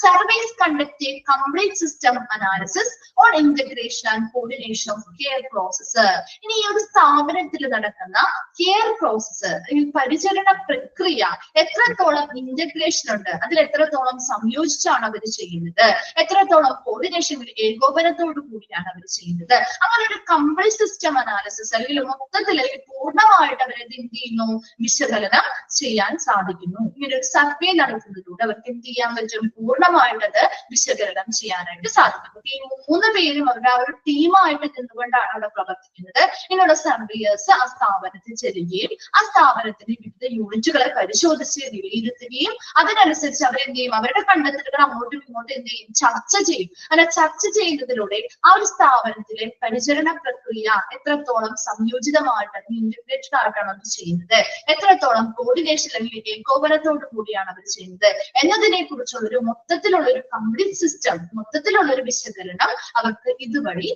Speaker 1: Surveys conduct A complete system analysis on integration and coordination of care process. ഇനി ഈ ഒരു സ്ഥാപനത്തിൽ നടക്കുന്ന കെയർ പ്രോസസ്, പരിചരണ പ്രക്രിയ എത്രത്തോളം ഇന്റഗ്രേഷൻ ഉണ്ട്, അതിൽ എത്രത്തോളം സംയോജിച്ചാണ് അവർ ചെയ്യുന്നത്, എത്രത്തോളം കോർഡിനേഷൻ ഏകോപനത്തോടു കൂടിയാണ് അവർ ചെയ്യുന്നത്. അങ്ങനെ ഒരു കംപ്ലീറ്റ് സിസ്റ്റം അനാലിസിസ് അല്ലെങ്കിൽ മൊത്തത്തിൽ പൂർണ്ണമായിട്ട് അവരെന്ത് ചെയ്യുന്നു, വിശകലനം ചെയ്യാൻ സാധിക്കുന്നു. ഇങ്ങനെ ഒരു സർവേ നടത്തുന്നതിലൂടെ അവർക്ക് എന്ത് ചെയ്യാൻ പറ്റും, പൂർണ്ണമായിട്ട് അത് വിശകലനം ചെയ്യാനായിട്ട് സാധിക്കും. ഈ 3 പേരും അവരുടെ ആ ഒരു ടീമായിട്ട് നിന്നുകൊണ്ടാണ് അവിടെ പ്രവർത്തിക്കുന്നത്. ഇങ്ങനെയുള്ള സർവേയേഴ്സ് ആ സ്ഥാപനത്തിൽ ചെല്ലുകയും ആ സ്ഥാപനത്തിന്റെ വിവിധ യൂണിറ്റുകളെ പരിശോധിച്ച് വിലയിരുത്തുകയും അതിനനുസരിച്ച് അവരെന്ത് ചെയ്യും, അവരുടെ കണ്ടെത്തലുകൾ അങ്ങോട്ടും ഇങ്ങോട്ടും എന്ത് ചെയ്യും, ചർച്ച ചെയ്യും. അങ്ങനെ ചർച്ച ചെയ്യുന്നതിലൂടെ ആ ഒരു സ്ഥാപനത്തിലെ പരിചരണ പ്രക്രിയ എത്രത്തോളം സംയോജിതമായിട്ട് ഇന്റഗ്രേറ്റഡ് ആയിട്ടാണ് അവർ ചെയ്യുന്നത്, എത്രത്തോളം കോർഡിനേഷൻ അല്ലെങ്കിൽ ഏകോപനത്തോടു കൂടിയാണ് അവർ ചെയ്യുന്നത് എന്നതിനെ കുറിച്ചുള്ള ഒരു മൊത്തത്തിലുള്ള ഒരു കംപ്ലീറ്റ് സിസ്റ്റം, മൊത്തത്തിലുള്ള ഒരു വിശകലനം അവർക്ക് ഇതുവഴി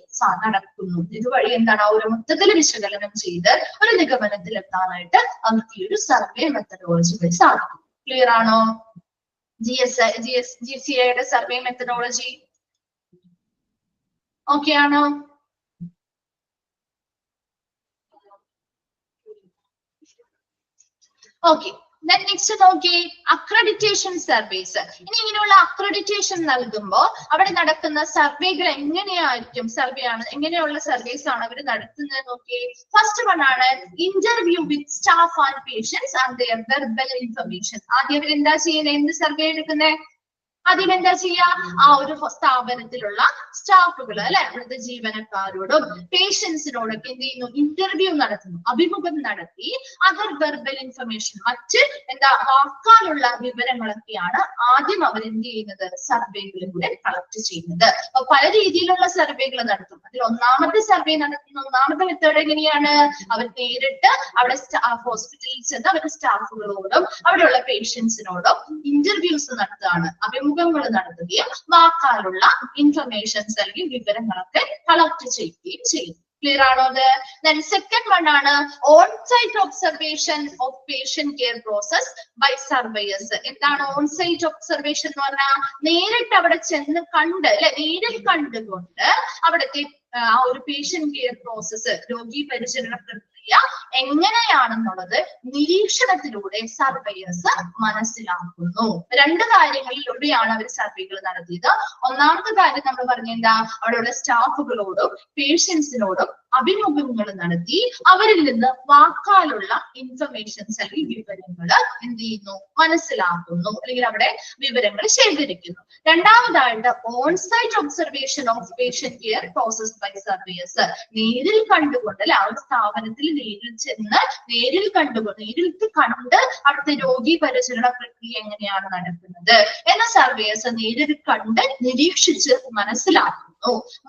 Speaker 1: നടക്കുന്നു. ഇതുവഴി എന്താണ്, ആ ഒരു മൊത്തത്തിൽ വിശകലനം ചെയ്ത് ഒരു നിഗമനത്തിൽ എത്താനായിട്ട് അവർക്ക് ഈ ഒരു സർവേ മെത്തഡോളജി വഴി സാധിക്കും. ക്ലിയർ ആണോ? GCIയുടെ സർവേ മെത്തഡോളജി ഓക്കെ ആണോ? ഓക്കെ. നെക്സ്റ്റ് നോക്കി, അക്രഡിറ്റേഷൻ സർവേസ്. ഇനി ഇങ്ങനെയുള്ള അക്രഡിറ്റേഷൻ നൽകുമ്പോൾ അവിടെ നടക്കുന്ന സർവേകൾ എങ്ങനെയായിരിക്കും, എങ്ങനെയുള്ള സർവേസ് ആണ് അവർ നടത്തുന്നത് നോക്കി. ഫസ്റ്റ് വൺ ആണ് interview with staff and patients and their verbal information. ആദ്യം അവർ എന്താ ചെയ്യുന്നത്, എന്ത് സർവേ എടുക്കുന്നത്, ആദ്യം എന്താ ചെയ്യാ, ആ ഒരു സ്ഥാപനത്തിലുള്ള സ്റ്റാഫുകൾ അല്ലെ, അവിടുത്തെ ജീവനക്കാരോടും പേഷ്യൻസിനോടൊക്കെ എന്ത് ചെയ്യുന്നു, ഇന്റർവ്യൂ നടത്തുന്നു, അഭിമുഖം നടത്തി അതർ വെർബൽ ഇൻഫർമേഷൻ, മറ്റ് വാക്കാലുള്ള വിവരങ്ങളൊക്കെയാണ് ആദ്യം അവർ എന്ത് ചെയ്യുന്നത്, സർവേകളിലൂടെ കളക്ട് ചെയ്യുന്നത്. അപ്പൊ പല രീതിയിലുള്ള സർവേകൾ നടത്തും. അതിൽ ഒന്നാമത്തെ സർവേ നടത്തുന്ന ഒന്നാമത്തെ മെത്തേഡ് എങ്ങനെയാണ്, അവർ നേരിട്ട് അവിടെ ഹോസ്പിറ്റലിൽ ചെന്ന് അവരുടെ സ്റ്റാഫുകളോടും അവിടെയുള്ള പേഷ്യൻസിനോടും ഇന്റർവ്യൂസ് നടത്തുകയാണ്, അഭിമുഖങ്ങൾ നടത്തുകയും വാക്കാലുള്ള ഇൻഫർമേഷൻസ് അല്ലെങ്കിൽ വിവരങ്ങളൊക്കെ കളക്ട് ചെയ്യുകയും ചെയ്യും. ക്ലിയർ ആണോ അത്? Then second one ആണ് on site observation of patient care process by surveyors. എന്താണ് ഓൺ സൈറ്റ് ഒബ്സർവേഷൻ എന്ന് പറഞ്ഞാൽ, നേരിട്ട് അവിടെ ചെന്ന് കണ്ട് അല്ലെ, നേരിൽ കണ്ടുകൊണ്ട് അവിടുത്തെ ആ ഒരു പേഷ്യന്റ് കെയർ പ്രോസസ്, രോഗി പരിചരണ പ്രക്രിയ എങ്ങനെയാണെന്നുള്ളത് നിരീക്ഷണത്തിലൂടെ സർവേയേഴ്സ് മനസ്സിലാക്കുന്നു. 2 കാര്യങ്ങളിലൂടെയാണ് അവർ സർവേകൾ നടത്തിയത്. ഒന്നാമത്തെ കാര്യം നമ്മൾ പറഞ്ഞ എന്താ, അവിടെയുള്ള സ്റ്റാഫുകളോടും പേഷ്യൻസിനോടും അഭിമുഖങ്ങൾ നടത്തി അവരിൽ നിന്ന് വാക്കാലുള്ള ഇൻഫർമേഷൻസ് അല്ലെങ്കിൽ വിവരങ്ങൾ എന്ത് ചെയ്യുന്നു, മനസ്സിലാക്കുന്നു, അല്ലെങ്കിൽ അവിടെ വിവരങ്ങൾ ശേഖരിക്കുന്നു. രണ്ടാമതായിട്ട് onsite observation of patient care process by surveyors. നേരിൽ കണ്ടുകൊണ്ട് അല്ലെ, ആ ഒരു സ്ഥാപനത്തിൽ നേരിൽ ചെന്ന് നേരിൽ കണ്ട് അവിടുത്തെ രോഗി പരിചരണ പ്രക്രിയ എങ്ങനെയാണ് നടക്കുന്നത് എന്ന സർവേയേഴ്സ് നേരിൽ കണ്ട് നിരീക്ഷിച്ച് മനസ്സിലാക്കുന്നു.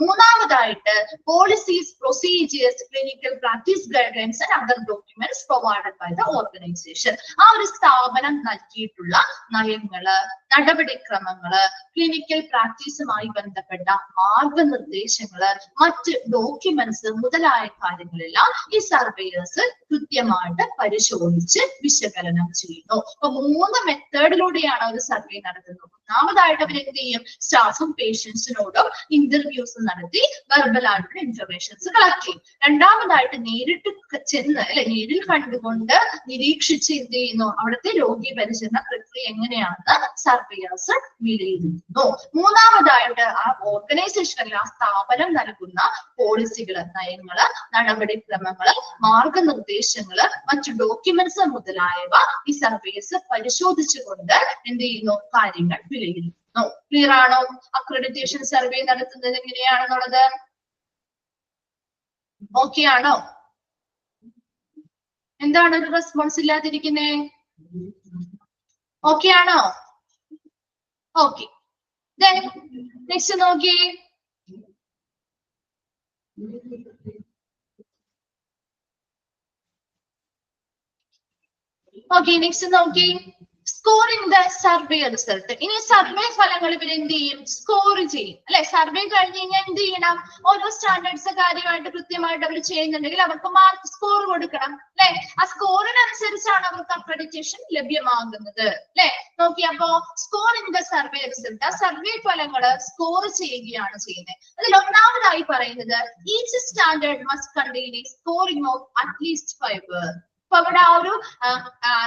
Speaker 1: മൂന്നാമതായിട്ട് policies, procedures, clinical practice guidelines and other documents provided by the organization. ആ ഒരു സ്ഥാപനം നൽകിയിട്ടുള്ള നയങ്ങള്, നടപടിക്രമങ്ങള്, ക്ലിനിക്കൽ പ്രാക്ടീസുമായി ബന്ധപ്പെട്ട മാർഗനിർദ്ദേശങ്ങള്, മറ്റ് ഡോക്യുമെന്റ്സ് മുതലായ കാര്യങ്ങളെല്ലാം ഈ സർവേയേഴ്സ് കൃത്യമായിട്ട് പരിശോധിച്ച് വിശകലനം ചെയ്യുന്നു. അപ്പൊ 3 മെത്തേഡിലൂടെയാണ് ഒരു സർവേ നടത്തുന്നത്. ഒന്നാമതായിട്ട് അവർ എന്ത് ചെയ്യും? സ്റ്റാഫും പേഷ്യൻസിനോടും ഇന്റർവ്യൂസ് നടത്തി വെർബൽ ആയിട്ടുള്ള ഇൻഫർമേഷൻസ് കളക്ട് ചെയ്യും. രണ്ടാമതായിട്ട് നേരിട്ട് ചെന്ന് അല്ലെ നേരിൽ കണ്ടുകൊണ്ട് നിരീക്ഷിച്ച് എന്ത് ചെയ്യുന്നു? അവിടുത്തെ രോഗി പരിചരണ പ്രക്രിയ എങ്ങനെയാണെന്ന് സർവേയേഴ്സ് വിലയിരുത്തുന്നു. മൂന്നാമതായിട്ട് ആ ഓർഗനൈസേഷനിൽ ആ സ്ഥാപനം നൽകുന്ന പോളിസികള്, നയങ്ങള്, നടപടിക്രമങ്ങള്, മാർഗനിർദ്ദേശങ്ങള്, മറ്റു ഡോക്യുമെന്റ്സ് മുതലായവ ഈ സർവേസ് പരിശോധിച്ചുകൊണ്ട് എന്ത് ചെയ്യുന്നു? കാര്യങ്ങൾ വിലയിരുത്തുന്നു. ക്ലിയർ ആണോ? അക്രഡിറ്റേഷൻ സർവേ നടത്തുന്നത് എങ്ങനെയാണെന്നുള്ളത് ഓക്കെ ആണോ? എന്താണ് ഒരു റെസ്പോൺസ് ഇല്ലാതിരിക്കുന്നേ? ഓക്കെ ആണോ? ഓക്കെ. നെക്സ്റ്റ് നോക്കി. ഓക്കെ, നെക്സ്റ്റ് നോക്കി. Scoring the survey result. ഇനി സർവേ ഫലങ്ങൾ ഇവർ എന്ത് ചെയ്യും? സ്കോർ ചെയ്യും അല്ലെ. സർവേ കഴിഞ്ഞ് കഴിഞ്ഞാൽ എന്ത് ചെയ്യണം? ഓരോ സ്റ്റാൻഡേർഡ്സ് കാര്യമായിട്ട് കൃത്യമായിട്ട് അവർ ചെയ്യുന്നുണ്ടെങ്കിൽ അവർക്ക് മാർക്ക് സ്കോർ കൊടുക്കണം അല്ലെ. ആ സ്കോറിനനുസരിച്ചാണ് അവർക്ക് അക്രഡിറ്റേഷൻ ലഭ്യമാകുന്നത് അല്ലെ. നോക്കി, അപ്പോ സ്കോറിംഗ് ദ സർവേ റിസൾട്ട്, ആ സർവേ ഫലങ്ങള് സ്കോർ ചെയ്യുകയാണ് ചെയ്യുന്നത്. അതിൽ ഒന്നാമതായി പറയുന്നത് each standard must contain A scoring of at least 5. അപ്പൊ അവിടെ ആ ഒരു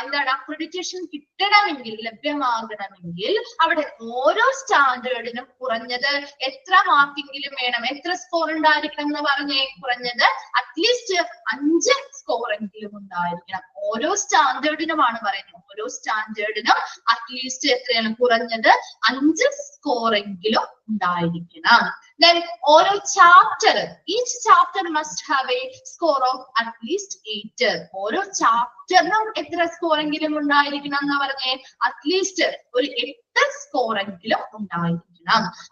Speaker 1: എന്താണ് അക്രഡിറ്റേഷൻ കിട്ടണമെങ്കിൽ, ലഭ്യമാകണമെങ്കിൽ അവിടെ ഓരോ സ്റ്റാൻഡേർഡിനും കുറഞ്ഞത് എത്ര മാർക്കെങ്കിലും വേണം? എത്ര സ്കോർ ഉണ്ടായിരിക്കണം എന്ന് പറഞ്ഞേ? കുറഞ്ഞത് അറ്റ്ലീസ്റ്റ് 5 സ്കോറെങ്കിലും ഉണ്ടായിരിക്കണം. ഓരോ സ്റ്റാൻഡേർഡിനുമാണ് പറയുന്നത്. ഓരോ സ്റ്റാൻഡേർഡിനും അറ്റ്ലീസ്റ്റ് എത്രയാണ്? കുറഞ്ഞത് 5 സ്കോറെങ്കിലും ഉണ്ടായിരിക്കണം. Then ഓരോ chapter, each chapter must have A score of at least 8. ഓരോ ചാപ്റ്ററിനും എത്ര സ്കോറെങ്കിലും ഉണ്ടായിരിക്കണം എന്ന് പറഞ്ഞേ? അറ്റ്ലീസ്റ്റ് ഒരു 8 സ്കോറെങ്കിലും ഉണ്ടായിരിക്കണം.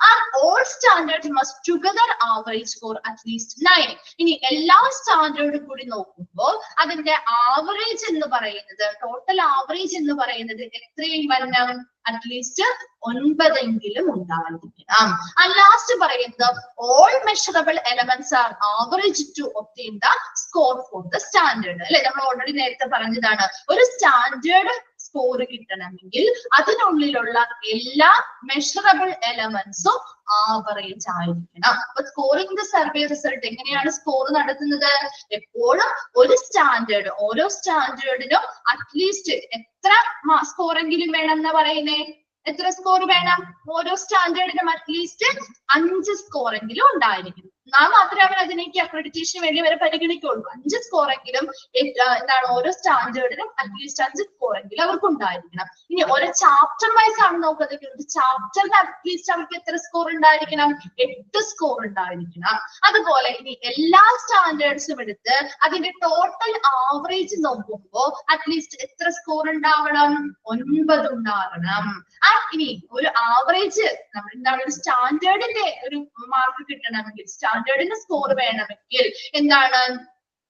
Speaker 1: And all standards must together average for at least 9. ഇനി എല്ലാ സ്റ്റാൻഡേർഡും കൂടി നോക്കുമ്പോൾ അതിന്റെ ആവറേജ് എന്ന് പറയുന്നത്, ടോട്ടൽ ആവറേജ് എന്ന് പറയുന്നത് എത്രയും വരണം? അറ്റ്ലീസ്റ്റ് 9 ഉണ്ടായിരിക്കണം. And ലാസ്റ്റ് പറയുന്നത് all measurable elements are averaged to obtain the score for the standard. അല്ലെ, നമ്മൾ ഓൾറെഡി നേരത്തെ പറഞ്ഞതാണ്, ഒരു സ്റ്റാൻഡേർഡ് സ്കോർ കിട്ടണമെങ്കിൽ അതിനുള്ളിലുള്ള എല്ലാ മെഷറബിൾ എലമെന്റ്സും ആവറേജ് ആയിരിക്കണം. അപ്പൊ സ്കോറിംഗ് ദ സർവേ റിസൾട്ട് എങ്ങനെയാണ് സ്കോർ നടത്തുന്നത്? എപ്പോഴും ഒരു സ്റ്റാൻഡേർഡ്, ഓരോ സ്റ്റാൻഡേർഡിനും അറ്റ്ലീസ്റ്റ് എത്ര സ്കോറെങ്കിലും വേണം എന്ന് പറയുന്നേ? എത്ര സ്കോർ വേണം? ഓരോ സ്റ്റാൻഡേർഡിനും അറ്റ്ലീസ്റ്റ് 5 സ്കോറെങ്കിലും ഉണ്ടായിരിക്കും. എന്നാൽ മാത്രമേ അവർ അതിലേക്ക് അക്രഡിറ്റേഷന് വേണ്ടി വരെ പരിഗണിക്കുള്ളൂ. 5 സ്കോറെങ്കിലും എന്താണ്? ഓരോ സ്റ്റാൻഡേർഡിനും അറ്റ്ലീസ്റ്റ് 5 സ്കോറെങ്കിലും അവർക്ക് ഉണ്ടായിരിക്കണം. ഇനി ഓരോ ചാപ്റ്റർ വൈസ് ആണ് നോക്കുന്നത്. ഒരു ചാപ്റ്ററിന് അറ്റ്ലീസ്റ്റ് അവർക്ക് എത്ര സ്കോർ ഉണ്ടായിരിക്കണം? 8 സ്കോർ ഉണ്ടായിരിക്കണം. അതുപോലെ ഇനി എല്ലാ സ്റ്റാൻഡേർഡ്സും എടുത്ത് അതിന്റെ ടോട്ടൽ ആവറേജ് നോക്കുമ്പോൾ അറ്റ്ലീസ്റ്റ് എത്ര സ്കോർ ഉണ്ടാവണം? 9 ഉണ്ടാകണം. ഇനി ഒരു ആവറേജ് നമ്മൾ എന്താണ്, ഒരു സ്റ്റാൻഡേർഡിന്റെ ഒരു മാർക്ക് കിട്ടണമെങ്കിൽ, സ്റ്റാൻഡേർഡിന് സ്കോർ വേണമെങ്കിൽ, എന്താണ്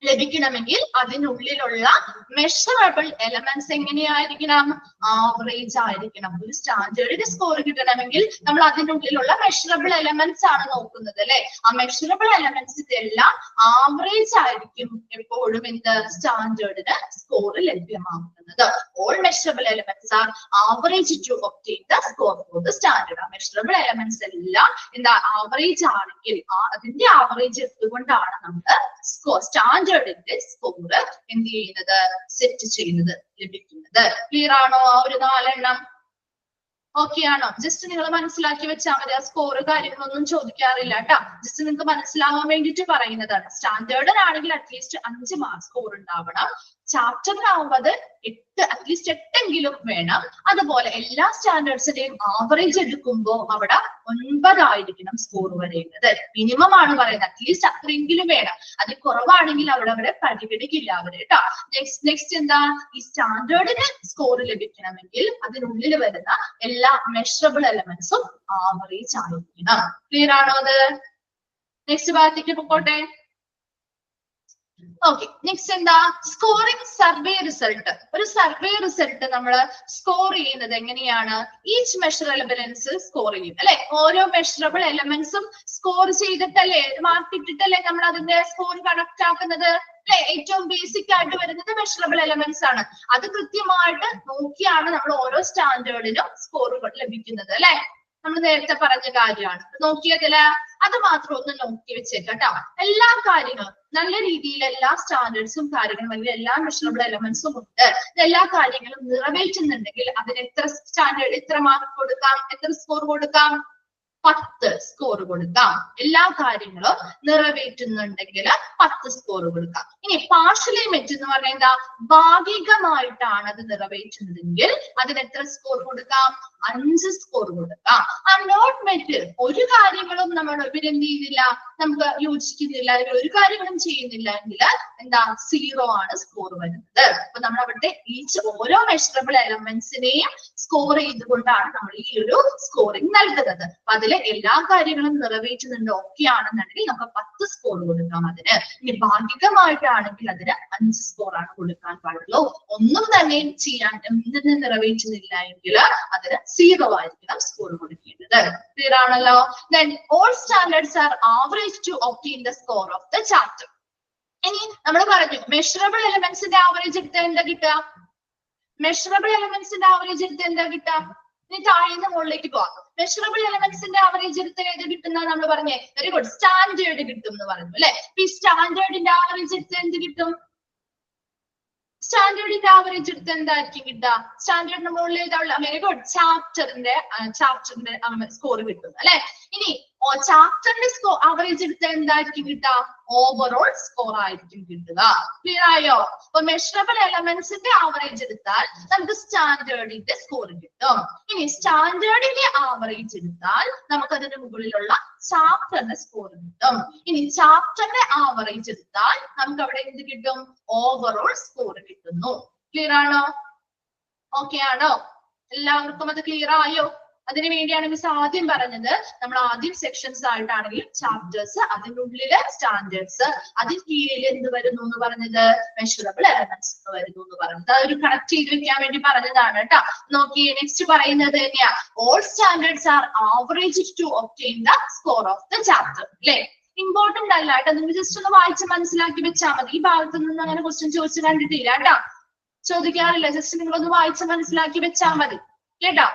Speaker 1: ലഭിക്കണമെങ്കിൽ അതിനുള്ളിലുള്ള മെഷറബിൾ എലമെന്റ്സ് എങ്ങനെയായിരിക്കണം? ആവറേജ് ആയിരിക്കണം. ഒരു സ്റ്റാൻഡേർഡിന് സ്കോർ കിട്ടണമെങ്കിൽ നമ്മൾ അതിനുള്ളിലുള്ള മെഷറബിൾ എലമെന്റ്സ് ആണ് നോക്കുന്നത് അല്ലെ. ആ മെഷറബിൾ എലമെന്റ്സിന്റെ എല്ലാം ആവറേജ് ആയിരിക്കും എപ്പോഴും എന്ത്? സ്റ്റാൻഡേർഡിന് സ്കോർ ലഭ്യമാക്കുന്നത്. All measurable elements are average to obtain the score for the standard. ആ മെഷറബിൾ എലമെന്റ്സ് എല്ലാം എന്താ? ആവറേജ് ആണെങ്കിൽ അതിന്റെ ആവറേജ് എടുത്തുകൊണ്ടാണ് നമ്മൾ സ്റ്റാൻഡേർഡിന്റെ സ്കോർ എന്ത് ചെയ്യുന്നത്? സെറ്റ് ചെയ്യുന്നത്, ലഭിക്കുന്നത്. ക്ലിയർ ആണോ? ആ ഒരു 4 എണ്ണം ഓക്കെ ആണോ? ജസ്റ്റ് നിങ്ങൾ മനസ്സിലാക്കി വെച്ചാൽ മതി. ആ സ്കോർ കാര്യങ്ങളൊന്നും ചോദിക്കാറില്ല കേട്ടോ. ജസ്റ്റ് നിങ്ങൾക്ക് മനസ്സിലാവാൻ വേണ്ടിയിട്ട് പറയുന്നതാണ്. സ്റ്റാൻഡേർഡിനാണെങ്കിൽ അറ്റ്ലീസ്റ്റ് 5 മാർക്ക് സ്കോർ ഉണ്ടാവണം. ചാപ്റ്ററിനാവുമ്പോൾ അത് 8, അറ്റ്ലീസ്റ്റ് 8 വേണം. അതുപോലെ എല്ലാ സ്റ്റാൻഡേർഡ്സിന്റെയും ആവറേജ് എടുക്കുമ്പോൾ അവിടെ 9 ആയിരിക്കണം സ്കോർ വരേണ്ടത്. മിനിമം ആണ് പറയുന്നത്. അറ്റ്ലീസ്റ്റ് അത്രയെങ്കിലും വേണം. അതിൽ കുറവാണെങ്കിൽ അവിടെ പരിഗണിക്കില്ല അവര് കേട്ടോ. നെക്സ്റ്റ് എന്താ? ഈ സ്റ്റാൻഡേർഡിന് സ്കോർ ലഭിക്കണമെങ്കിൽ അതിനുള്ളിൽ വരുന്ന എല്ലാ മെഷറബിൾ എലമെന്റ്സും ആവറേജ് ആയിരിക്കണം. ക്ലിയർ ആണോ അത്? നെക്സ്റ്റ് ഭാഗത്തേക്ക് പോട്ടെ. ഓക്കെ, നെക്സ്റ്റ് എന്താ? Scoring survey result. ഒരു സർവേ റിസൾട്ട് നമ്മൾ സ്കോർ ചെയ്യുന്നത് എങ്ങനെയാണ്? ഈച്ച് മെഷറബിൾ എലമെന്റ്സ് സ്കോർ ചെയ്യും അല്ലെ. ഓരോ മെഷറബിൾ എലമെന്റ്സും സ്കോർ ചെയ്തിട്ടല്ലേ, മാർക്ക് ഇട്ടിട്ടല്ലേ നമ്മൾ അതിന്റെ സ്കോർ കണക്ട് ആക്കുന്നത് അല്ലെ? ഏറ്റവും ബേസിക് ആയിട്ട് വരുന്നത് മെഷറബിൾ എലമെന്റ്സ് ആണ്. അത് കൃത്യമായിട്ട് നോക്കിയാണ് നമ്മൾ ഓരോ സ്റ്റാൻഡേർഡിനും സ്കോറുകൾ ലഭിക്കുന്നത് അല്ലെ? നമ്മൾ നേരത്തെ പറഞ്ഞ കാര്യമാണ്. നോക്കിയതില് അത് മാത്രം ഒന്ന് നോക്കി വെച്ചേക്കട്ടോ. എല്ലാ കാര്യങ്ങളും നല്ല രീതിയിൽ എല്ലാ സ്റ്റാൻഡേർഡ്സും കാര്യങ്ങളും അല്ലെങ്കിൽ എല്ലാ മെഷറബിൾ എലമെന്റ്സും ഉണ്ട്. എല്ലാ കാര്യങ്ങളും നിറവേറ്റുന്നുണ്ടെങ്കിൽ അതിന് എത്ര സ്റ്റാൻഡേർഡ്, എത്ര മാർക്ക് കൊടുക്കാം, എത്ര സ്കോർ കൊടുക്കാം? 10 സ്കോർ കൊടുക്കാം. എല്ലാ കാര്യങ്ങളും നിറവേറ്റുന്നുണ്ടെങ്കിൽ 10 സ്കോർ കൊടുക്കാം. ഇനി പാർഷ്യലി മെറ്റ് എന്ന് പറയുന്നത് ഭാഗികമായിട്ടാണ് അത് നിറവേറ്റുന്നതെങ്കിൽ അതിന് എത്ര സ്കോർ കൊടുക്കാം? 5 സ്കോർ കൊടുക്കാം. ആ നോട്ട് മെറ്റ് ഒരു കാര്യങ്ങളും നമ്മൾ ഇവരെന്ത് ചെയ്യുന്നില്ല, നമുക്ക് യോജിക്കുന്നില്ല, അല്ലെങ്കിൽ ഒരു കാര്യങ്ങളും ചെയ്യുന്നില്ല എങ്കിൽ എന്താ? 0 ആണ് സ്കോർ വരുന്നത്. അപ്പൊ നമ്മൾ അവിടുത്തെ ഓരോ മെഷറബിൾ എലമെന്റ്സിനെയും സ്കോർ ചെയ്തുകൊണ്ടാണ് നമ്മൾ ഈ ഒരു സ്കോറിംഗ് നൽകുന്നത്. അപ്പൊ അതിലെ എല്ലാ കാര്യങ്ങളും നിറവേറ്റുന്നുണ്ട്, ഓക്കെ ആണെന്നുണ്ടെങ്കിൽ നമുക്ക് 10 സ്കോർ കൊടുക്കാം അതിന്. ഇനി ഭാഗികമായിട്ടാണെങ്കിൽ അതിന് 5 സ്കോർ ആണ് കൊടുക്കാൻ പാടുള്ളൂ. ഒന്നും തന്നെ ചെയ്യാൻ എന്തിന് നിറവേറ്റുന്നില്ല എങ്കിൽ അതിന് 0 ആയിരിക്കണം സ്കോർ കൊടുക്കേണ്ടത്. ക്ലിയർ ആണല്ലോ? Then all standards are average to obtain the score of the chapter. ഇനി നമ്മൾ പറഞ്ഞു മെഷറബിൾ എലമെന്റ്സിന്റെ ആവറേജ് എടുത്താൽ എന്താ കിട്ടുക? മെഷറബിൾ എലമെന്റ്സിന്റെ ആവറേജ് എടുത്ത് എന്താ കിട്ടുക? ഇനി താഴേന്ന് മുകളിലേക്ക് പോവാം. മെഷറബിൾ എലമെന്റ്സിന്റെ ആവറേജ് എടുത്ത് ഏത് കിട്ടുന്ന നമ്മൾ പറഞ്ഞേ? വെരി ഗുഡ്, സ്റ്റാൻഡേർഡ് കിട്ടും എന്ന് പറഞ്ഞു അല്ലെ? ഈ സ്റ്റാൻഡേർഡിന്റെ ആവറേജ് എടുത്ത് എന്ത് കിട്ടും? സ്റ്റാൻഡേർഡിന്റെ ആവറേജ് എടുത്ത് എന്തായിരിക്കും കിട്ടുക? സ്റ്റാൻഡേർഡിന്റെ മുകളിൽ ഏതാ? വെരി ഗുഡ്, ചാപ്റ്ററിന്റെ സ്കോർ കിട്ടും അല്ലെ? ഇനി ചാപ്റ്ററിന്റെ ആവറേജ് എടുത്ത് എന്തായിരിക്കും കിട്ടുക? ഓവറോൾ സ്കോർ ആയിരിക്കും കിട്ടുക. ക്ലിയർ ആയോ? അപ്പൊ മെഷറബിൾ എലമെന്റ്സിന്റെ ആവറേജ് എടുത്താൽ നമുക്ക് സ്റ്റാൻഡേർഡിന്റെ സ്കോർ കിട്ടും. ഇനി സ്റ്റാൻഡേർഡിന്റെ ആവറേജ് എടുത്താൽ നമുക്ക് അതിന് മുകളിലുള്ള ചാപ്റ്ററിന്റെ സ്കോർ കിട്ടും. ഇനി ചാപ്റ്ററിന്റെ ആവറേജ് എടുത്താൽ നമുക്ക് അവിടെ എന്ത് കിട്ടും? ഓവറോൾ സ്കോർ കിട്ടുന്നു. ക്ലിയർ ആണോ? ഓക്കെ ആണോ? എല്ലാവർക്കും അത് ക്ലിയർ ആയോ? അതിനു വേണ്ടിയാണ് മിസ് ആദ്യം പറഞ്ഞത്, നമ്മൾ ആദ്യം സെക്ഷൻസ് ആയിട്ടാണെങ്കിൽ ചാപ്റ്റേഴ്സ്, അതിനുള്ളില് സ്റ്റാൻഡേർഡ്സ്, അതിന് കീഴിൽ എന്ത് വരുന്നു എന്ന് പറഞ്ഞത്? മെഷറബിൾ എലമെന്റ്സ് വരുന്നു എന്ന് പറഞ്ഞത്. അതൊരു കണക്ട് ചെയ്ത് വെക്കാൻ വേണ്ടി പറഞ്ഞതാണ് കേട്ടോ. നോക്കിയേ, നെക്സ്റ്റ് പറയുന്നത് തന്നെയാ, all standards are average to obtain the score of the chapter. അല്ലെ? ഇമ്പോർട്ടന്റ് അല്ല കേട്ടോ, നിങ്ങൾ ജസ്റ്റ് ഒന്ന് വായിച്ച് മനസ്സിലാക്കി വെച്ചാൽ മതി. ഈ ഭാഗത്ത് നിന്ന് അങ്ങനെ ക്വസ്റ്റ്യൻ ചോദിച്ചു കണ്ടിട്ടില്ല കേട്ടോ, ചോദിക്കാറില്ല. ജസ്റ്റ് നിങ്ങളൊന്ന് വായിച്ച് മനസ്സിലാക്കി വെച്ചാൽ മതി കേട്ടോ.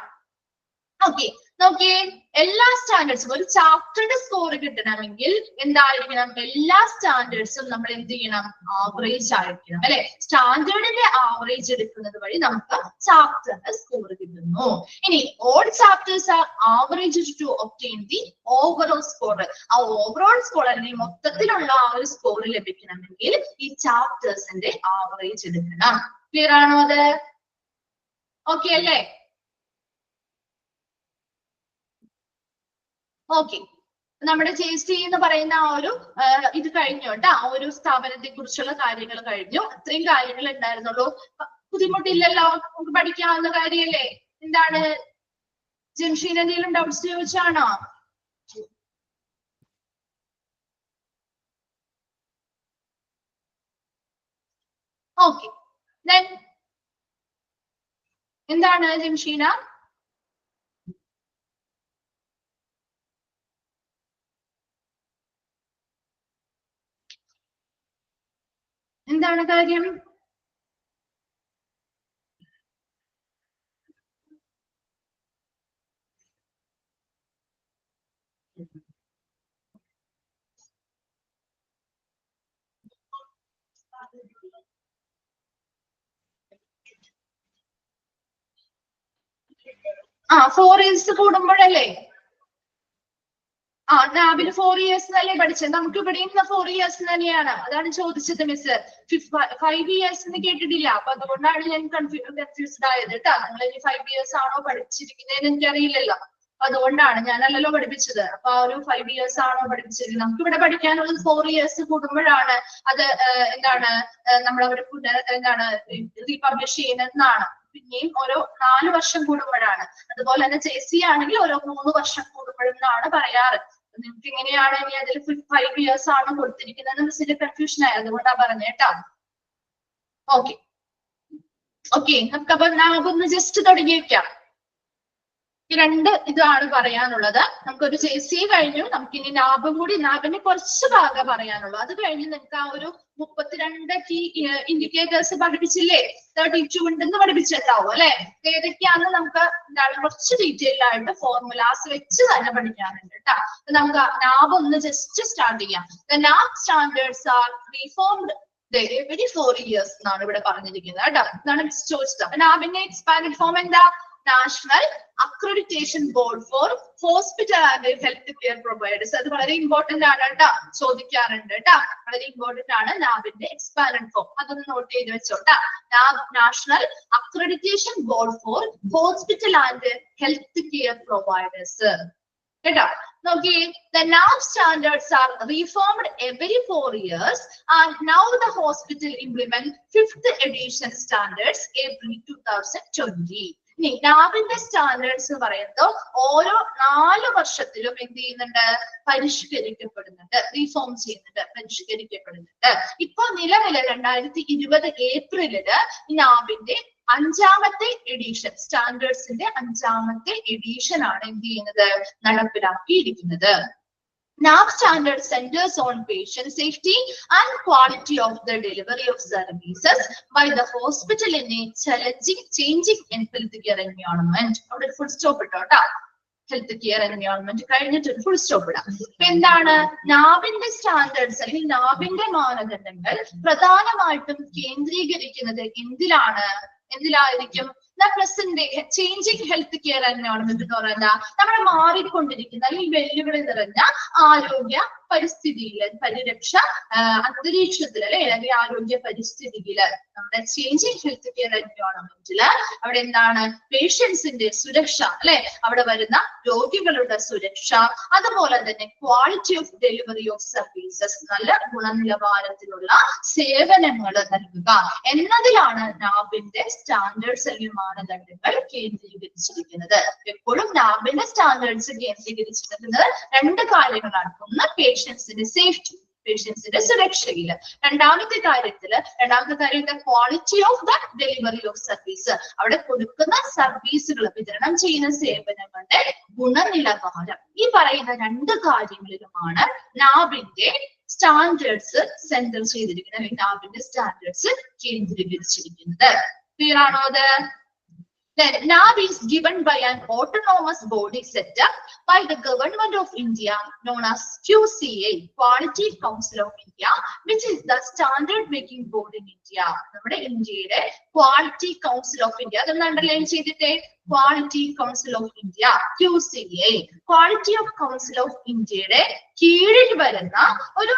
Speaker 1: ഓക്കെ, നോക്കിയേ, എല്ലാ സ്റ്റാൻഡേർഡ്സും ഒരു ചാപ്റ്ററുടെ സ്കോർ കിട്ടണമെങ്കിൽ എന്തായിരിക്കണം? എല്ലാ സ്റ്റാൻഡേർഡ്സും നമ്മൾ എന്ത് ചെയ്യണം? ആവറേജ് ആയിരിക്കണം അല്ലെ? സ്റ്റാൻഡേർഡിന്റെ ആവറേജ് എടുക്കുന്നത് വഴി നമുക്ക് ചാപ്റ്ററിന്റെ സ്കോർ കിട്ടുന്നു. ഇനി all chapters are average to obtain the overall score. ആ ഓവറോൾ സ്കോർ അല്ലെങ്കിൽ മൊത്തത്തിലുള്ള ആ ഒരു സ്കോർ ലഭിക്കണമെങ്കിൽ ഈ ചാപ്റ്റേഴ്സിന്റെ ആവറേജ് എടുക്കണം. ക്ലിയർ ആണോ അത്? ഓക്കെ അല്ലേ? ഓക്കെ, നമ്മുടെ JC എന്ന് പറയുന്ന ആ ഒരു ഇത് കഴിഞ്ഞു കേട്ടോ. ആ ഒരു സ്ഥാപനത്തെ കുറിച്ചുള്ള കാര്യങ്ങൾ കഴിഞ്ഞു. അത്രയും കാര്യങ്ങൾ ഉണ്ടായിരുന്നുള്ളൂ. ബുദ്ധിമുട്ടില്ലല്ലോ, നമുക്ക് പഠിക്കാവുന്ന കാര്യമല്ലേ? എന്താണ് ജംഷീൻ, എന്തെങ്കിലും ഡൗട്ട്സ് ചോദിച്ചാണോ? ഓക്കെ, എന്താണ് ജംഷീന? എന്താണ് കാര്യം? ആ 4 ഇയേഴ്സ് കൂടുമ്പോഴല്ലേ? നാബിൽ 4 ഇയേഴ്സ് തന്നെ പഠിച്ചത്. നമുക്ക് ഇവിടെയും 4 ഇയേഴ്സ് തന്നെയാണ്. അതാണ് ചോദിച്ചത് മിസ്. 5 ഇയേഴ്സ് എന്ന് കേട്ടിട്ടില്ല. അപ്പൊ അതുകൊണ്ടാണ് ഞാൻ കൺഫ്യൂസ്ഡ് ആയത് കേട്ടോ. നിങ്ങൾ ഇനി 5 ഇയേഴ്സ് ആണോ പഠിച്ചിരിക്കുന്നതെന്ന് എനിക്കറിയില്ലല്ലോ. അതുകൊണ്ടാണ്, ഞാനല്ലല്ലോ പഠിപ്പിച്ചത്. അപ്പൊ ആ ഒരു 5 ഇയേഴ്സ് ആണോ പഠിപ്പിച്ചിരിക്കുന്നത്? നമുക്ക് ഇവിടെ പഠിക്കാനുള്ളത് 4 ഇയേഴ്സ് കൂടുമ്പോഴാണ്. അത് എന്താണ് നമ്മളവിടെ എന്താണ് റീപബ്ലിഷ് ചെയ്യുന്നതെന്നാണ്. പിന്നെയും ഓരോ 4 വർഷം കൂടുമ്പോഴാണ്. അതുപോലെ തന്നെ JC ആണെങ്കിൽ ഓരോ 3 വർഷം കൂടുമ്പോഴെന്നാണ് പറയാറ്. നിങ്ങൾക്ക് എങ്ങനെയാണ് ഇനി അതിൽ 5 ഇയേഴ്സ് ആണ് കൊടുത്തിരിക്കുന്നത് മിസ്സിന്റെ കൺഫ്യൂഷൻ ആയത്, അതുകൊണ്ടാണ് പറഞ്ഞത് കേട്ടോ. ഓക്കെ ഓക്കെ, നമുക്കപ്പൊ നമുക്കൊന്ന് ജസ്റ്റ് തുടങ്ങി വെക്കാം. ഈ രണ്ട് ഇതാണ് പറയാനുള്ളത്. നമുക്കൊരു JC കഴിഞ്ഞു, നമുക്ക് ഇനി നാബും കൂടി, നാബിന് കുറച്ച് ഭാഗം പറയാനുള്ളൂ. അത് കഴിഞ്ഞ് നിങ്ങൾക്ക് ആ ഒരു 32 കീ ഇൻഡിക്കേറ്റേഴ്സ് പഠിപ്പിച്ചില്ലേ, 32 ഉണ്ടെന്ന് പഠിപ്പിച്ചിട്ടുണ്ടാവും അല്ലെ. ഏതൊക്കെയാണെന്ന് നമുക്ക് എന്താണ് കുറച്ച് ഡീറ്റെയിൽ ആയിട്ട് ഫോർമുലാസ് വെച്ച് തന്നെ പഠിക്കാനുണ്ട് കേട്ടോ. നമുക്ക് നാബ് ഒന്ന് ജസ്റ്റ് സ്റ്റാർട്ട് ചെയ്യാം. The NAB standards are reformed every 4 years എന്നാണ് ഇവിടെ പറഞ്ഞിരിക്കുന്നത് കേട്ടോ. ഇതാണ് ചോദിച്ചത്. നാബിന്റെ എക്സ്പാൻഡ് ഫോം എന്താ? National accreditation board for hospital and health care providers. അത് വളരെ ഇമ്പോർട്ടന്റ് ആണ് കേട്ടോ, ചോദിക്കാറുണ്ട് കേട്ടോ, വളരെ ഇമ്പോർട്ടന്റ് ആണ് നാബിന്റെ എക്സ്പാൻഡ് ഫോം. അതൊന്ന് നോട്ട് ചെയ്ത് വെച്ചോട്ടാ. National accreditation board for hospital and health care providers കേട്ടോ. നോക്കിയേ, the NAB standards are reformed every 4 years and now the hospital implement 5th edition standards every 2020. ഇനി നാബിന്റെ സ്റ്റാൻഡേർഡ്സ് പറയുന്നത് ഓരോ 4 വർഷത്തിലും എന്ത് ചെയ്യുന്നുണ്ട്? പരിഷ്കരിക്കപ്പെടുന്നുണ്ട്, റീഫോം ചെയ്യുന്നുണ്ട്, പരിഷ്കരിക്കപ്പെടുന്നുണ്ട്. ഇപ്പൊ നിലവില് 2020 ഏപ്രിലില് നാബിന്റെ 5ാമത്തെ എഡിഷൻ, സ്റ്റാൻഡേർഡ്സിന്റെ 5ാമത്തെ എഡിഷൻ ആണ് എന്ത് ചെയ്യുന്നത്? നടപ്പിലാക്കിയിരിക്കുന്നത്. NAB standard centers on patient safety and quality of the delivery of services by the hospital in a changing and healthcare environment. അവിടെ ഫുൾ സ്റ്റോപ്പ് ഇട്ടോ കേട്ടോ. ഹെൽത്ത് കെയർ എൻവയോൺമെന്റ് കഴിഞ്ഞിട്ട് ഫുൾ സ്റ്റോപ്പ് ഇടാം. എന്താണ് നാബിന്റെ സ്റ്റാൻഡേർഡ്സ് അല്ലെങ്കിൽ നാബിന്റെ മാനദണ്ഡങ്ങൾ പ്രധാനമായിട്ടും കേന്ദ്രീകരിക്കുന്നത് എന്തിലായിരിക്കും? Present changing health care environment എന്ന് പറഞ്ഞാൽ നമ്മുടെ മാറിക്കൊണ്ടിരിക്കുന്ന അല്ലെങ്കിൽ വെല്ലുവിളി നിറഞ്ഞ ആരോഗ്യ പരിസ്ഥിതിയില്, പരിരക്ഷ അന്തരീക്ഷത്തില് അല്ലെ, അല്ലെങ്കിൽ ആരോഗ്യ പരിസ്ഥിതിയില് നമ്മുടെ ചേഞ്ചിങ് ഹെൽത്ത് കെയർ എൻവയോൺമെന്റില് അവിടെ എന്താണ്? പേഷ്യൻസിന്റെ സുരക്ഷ അല്ലെ, അവിടെ വരുന്ന രോഗികളുടെ സുരക്ഷ, അതുപോലെ തന്നെ quality of delivery of services, നല്ല ഗുണനിലവാരത്തിലുള്ള സേവനങ്ങൾ നൽകുക എന്നതിലാണ് നാബിന്റെ സ്റ്റാൻഡേർഡ്സ് അല്ലെങ്കിൽ മാനദണ്ഡങ്ങൾ കേന്ദ്രീകരിച്ചിരിക്കുന്നത്. എപ്പോഴും നാബിന്റെ സ്റ്റാൻഡേർഡ്സ് കേന്ദ്രീകരിച്ചിരിക്കുന്നത് 2 കാര്യങ്ങളാണ്. ഒന്ന് പേഷ്യൻസിന്റെ സേഫ്റ്റി, പേഷ്യൻസിന്റെ സുരക്ഷയില്. രണ്ടാമത്തെ കാര്യം quality of the delivery of service, അവിടെ കൊടുക്കുന്ന സർവീസുകൾ, വിതരണം ചെയ്യുന്ന സേവനങ്ങളുടെ ഗുണനിലവാരം. ഈ പറയുന്ന 2 കാര്യങ്ങളിലുമാണ് നാബിന്റെ സ്റ്റാൻഡേർഡ്സ് സെന്റർ ചെയ്തിരിക്കുന്നത്, അല്ലെങ്കിൽ നാബിന്റെ സ്റ്റാൻഡേർഡ്സ് കേന്ദ്രീകരിച്ചിരിക്കുന്നത്. ക്ലിയർ ആണോ അത്? Then NAB is given by an autonomous body set up by the Government of India known as QCA, Quality Council of India, which is the standard making board in India. നമ്മുടെ ഇന്ത്യയുടെ quality council of India, അതൊന്ന് underline ചെയ്തിട്ടേ. Quality council of India QCA, quality of council of ഇന്ത്യയുടെ കീഴിൽ വരുന്ന ഒരു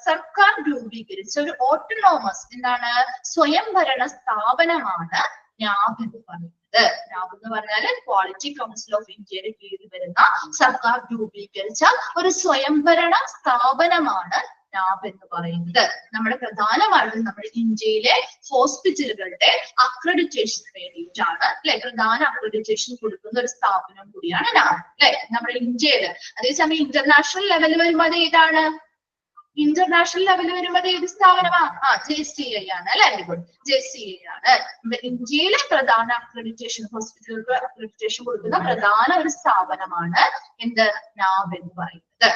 Speaker 1: സർക്കാർ രൂപീകരിച്ച ഒരു ഓട്ടോണോമസ് എന്താണ് സ്വയംഭരണ സ്ഥാപനമാണ് നാബ് എന്ന് പറയുന്നത്. നാബ് എന്ന് പറഞ്ഞാല് ക്വാളിറ്റി കൗൺസിൽ ഓഫ് ഇന്ത്യയുടെ കീഴിൽ വരുന്ന സർക്കാർ രൂപീകരിച്ച ഒരു സ്വയംഭരണ സ്ഥാപനമാണ് നാബ് എന്ന് പറയുന്നത്. നമ്മുടെ പ്രധാനമായിട്ടും നമ്മുടെ ഇന്ത്യയിലെ ഹോസ്പിറ്റലുകളുടെ അക്രഡിറ്റേഷന് വേണ്ടിയിട്ടാണ് അല്ലെ, പ്രധാന അക്രഡിറ്റേഷൻ കൊടുക്കുന്ന ഒരു സ്ഥാപനം കൂടിയാണ് നാബ് അല്ലെ നമ്മുടെ ഇന്ത്യയില്. അതേസമയം ഇന്റർനാഷണൽ ലെവലിൽ വരുമ്പോൾ ഏതാണ്? ഇന്റർനാഷണൽ ലെവലിൽ വരുമ്പോൾ ഏത് സ്ഥാപനമാണ്? JCI ആണ് അല്ലെ. JCI ആണ് ഇന്ത്യയിലെ പ്രധാന അക്രഡിറ്റേഷൻ, ഹോസ്പിറ്റലുകൾക്ക് അക്രഡിറ്റേഷൻ കൊടുക്കുന്ന പ്രധാന ഒരു സ്ഥാപനമാണ് എന്ത്? നാബ് എന്ന് പറയുന്നത്.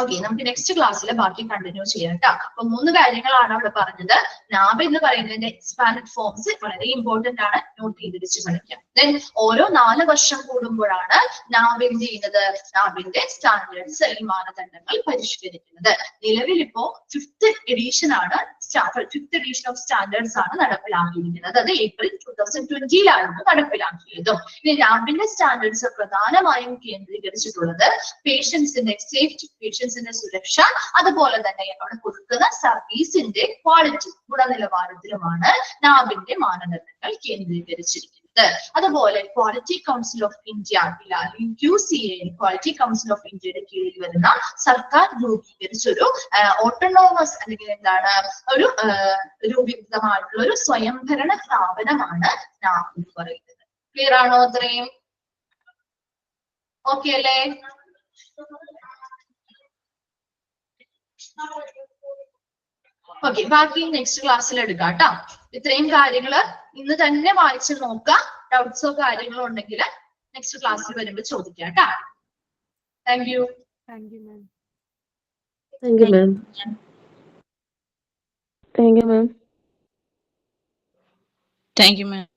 Speaker 1: ഓക്കെ, നമുക്ക് നെക്സ്റ്റ് ക്ലാസ്സിൽ ബാക്കി കണ്ടിന്യൂ ചെയ്യാം കേട്ടോ. അപ്പൊ 3 കാര്യങ്ങളാണ് അവിടെ പറഞ്ഞത്. നാബ് എന്ന് പറയുന്നതിന്റെ എക്സ്പാൻഡ് ഫോംസ് വളരെ ഇമ്പോർട്ടന്റ് ആണ്, നോട്ട് ചെയ്ത് വെച്ച് പഠിക്കാം. ദെൻ ഓരോ 4 വർഷം കൂടുമ്പോഴാണ് നാബ് എന്ത് ചെയ്യുന്നത്? നാബിന്റെ സ്റ്റാൻഡേർഡ്സ് അല്ലെങ്കിൽ മാനദണ്ഡങ്ങൾ പരിഷ്കരിക്കുന്നത്. നിലവിൽ ഇപ്പോ 5th എഡിഷൻ ആണ്, 5th എഡിഷൻ ഓഫ് സ്റ്റാൻഡേർഡ്സ് ആണ് നടപ്പിലാക്കിയിരിക്കുന്നത്. അത് ഏപ്രിൽ 2020 നടപ്പിലാക്കിയത്. ഇനി നാബിന്റെ സ്റ്റാൻഡേർഡ്സ് പ്രധാനമായും കേന്ദ്രീകരിച്ചിട്ടുള്ളത് പേഷ്യൻസിന്റെ സേഫ്റ്റി, പേഷ്യൻസിന്റെ സുരക്ഷ, അതുപോലെ തന്നെ അവിടെ കൊടുക്കുന്ന സർവീസിന്റെ ക്വാളിറ്റി, ഗുണനിലവാരത്തിലുമാണ് നാബിന്റെ മാനദണ്ഡങ്ങൾ കേന്ദ്രീകരിച്ചിരിക്കുന്നത്. അതുപോലെ quality council of India QCA, quality council of ഇന്ത്യയുടെ കീഴിൽ വരുന്ന സർക്കാർ രൂപീകരിച്ചൊരു ഓട്ടോണോമസ് അല്ലെങ്കിൽ എന്താണ് ഒരു രൂപീകൃതമായിട്ടുള്ള ഒരു സ്വയംഭരണ സ്ഥാപനമാണ് നാബ് എന്ന് പറയുന്നത്. ക്ലിയർ ആണോ? അത്രയും ഓക്കെ അല്ലേ? ഓക്കെ, ബാക്കി നെക്സ്റ്റ് ക്ലാസ്സിൽ എടുക്കാം കേട്ടോ. ഇത്രയും കാര്യങ്ങള് ഇന്ന് തന്നെ വായിച്ചു നോക്കാം. ഡൗട്ട്സോ കാര്യങ്ങളോ ഉണ്ടെങ്കിൽ നെക്സ്റ്റ് ക്ലാസ്സിൽ വരുമ്പോൾ ചോദിക്കാം കേട്ടോ. Thank you.
Speaker 2: Thank you, ma'am.
Speaker 4: Thank you, ma'am. Thank you, ma'am.
Speaker 5: Thank you, ma'am.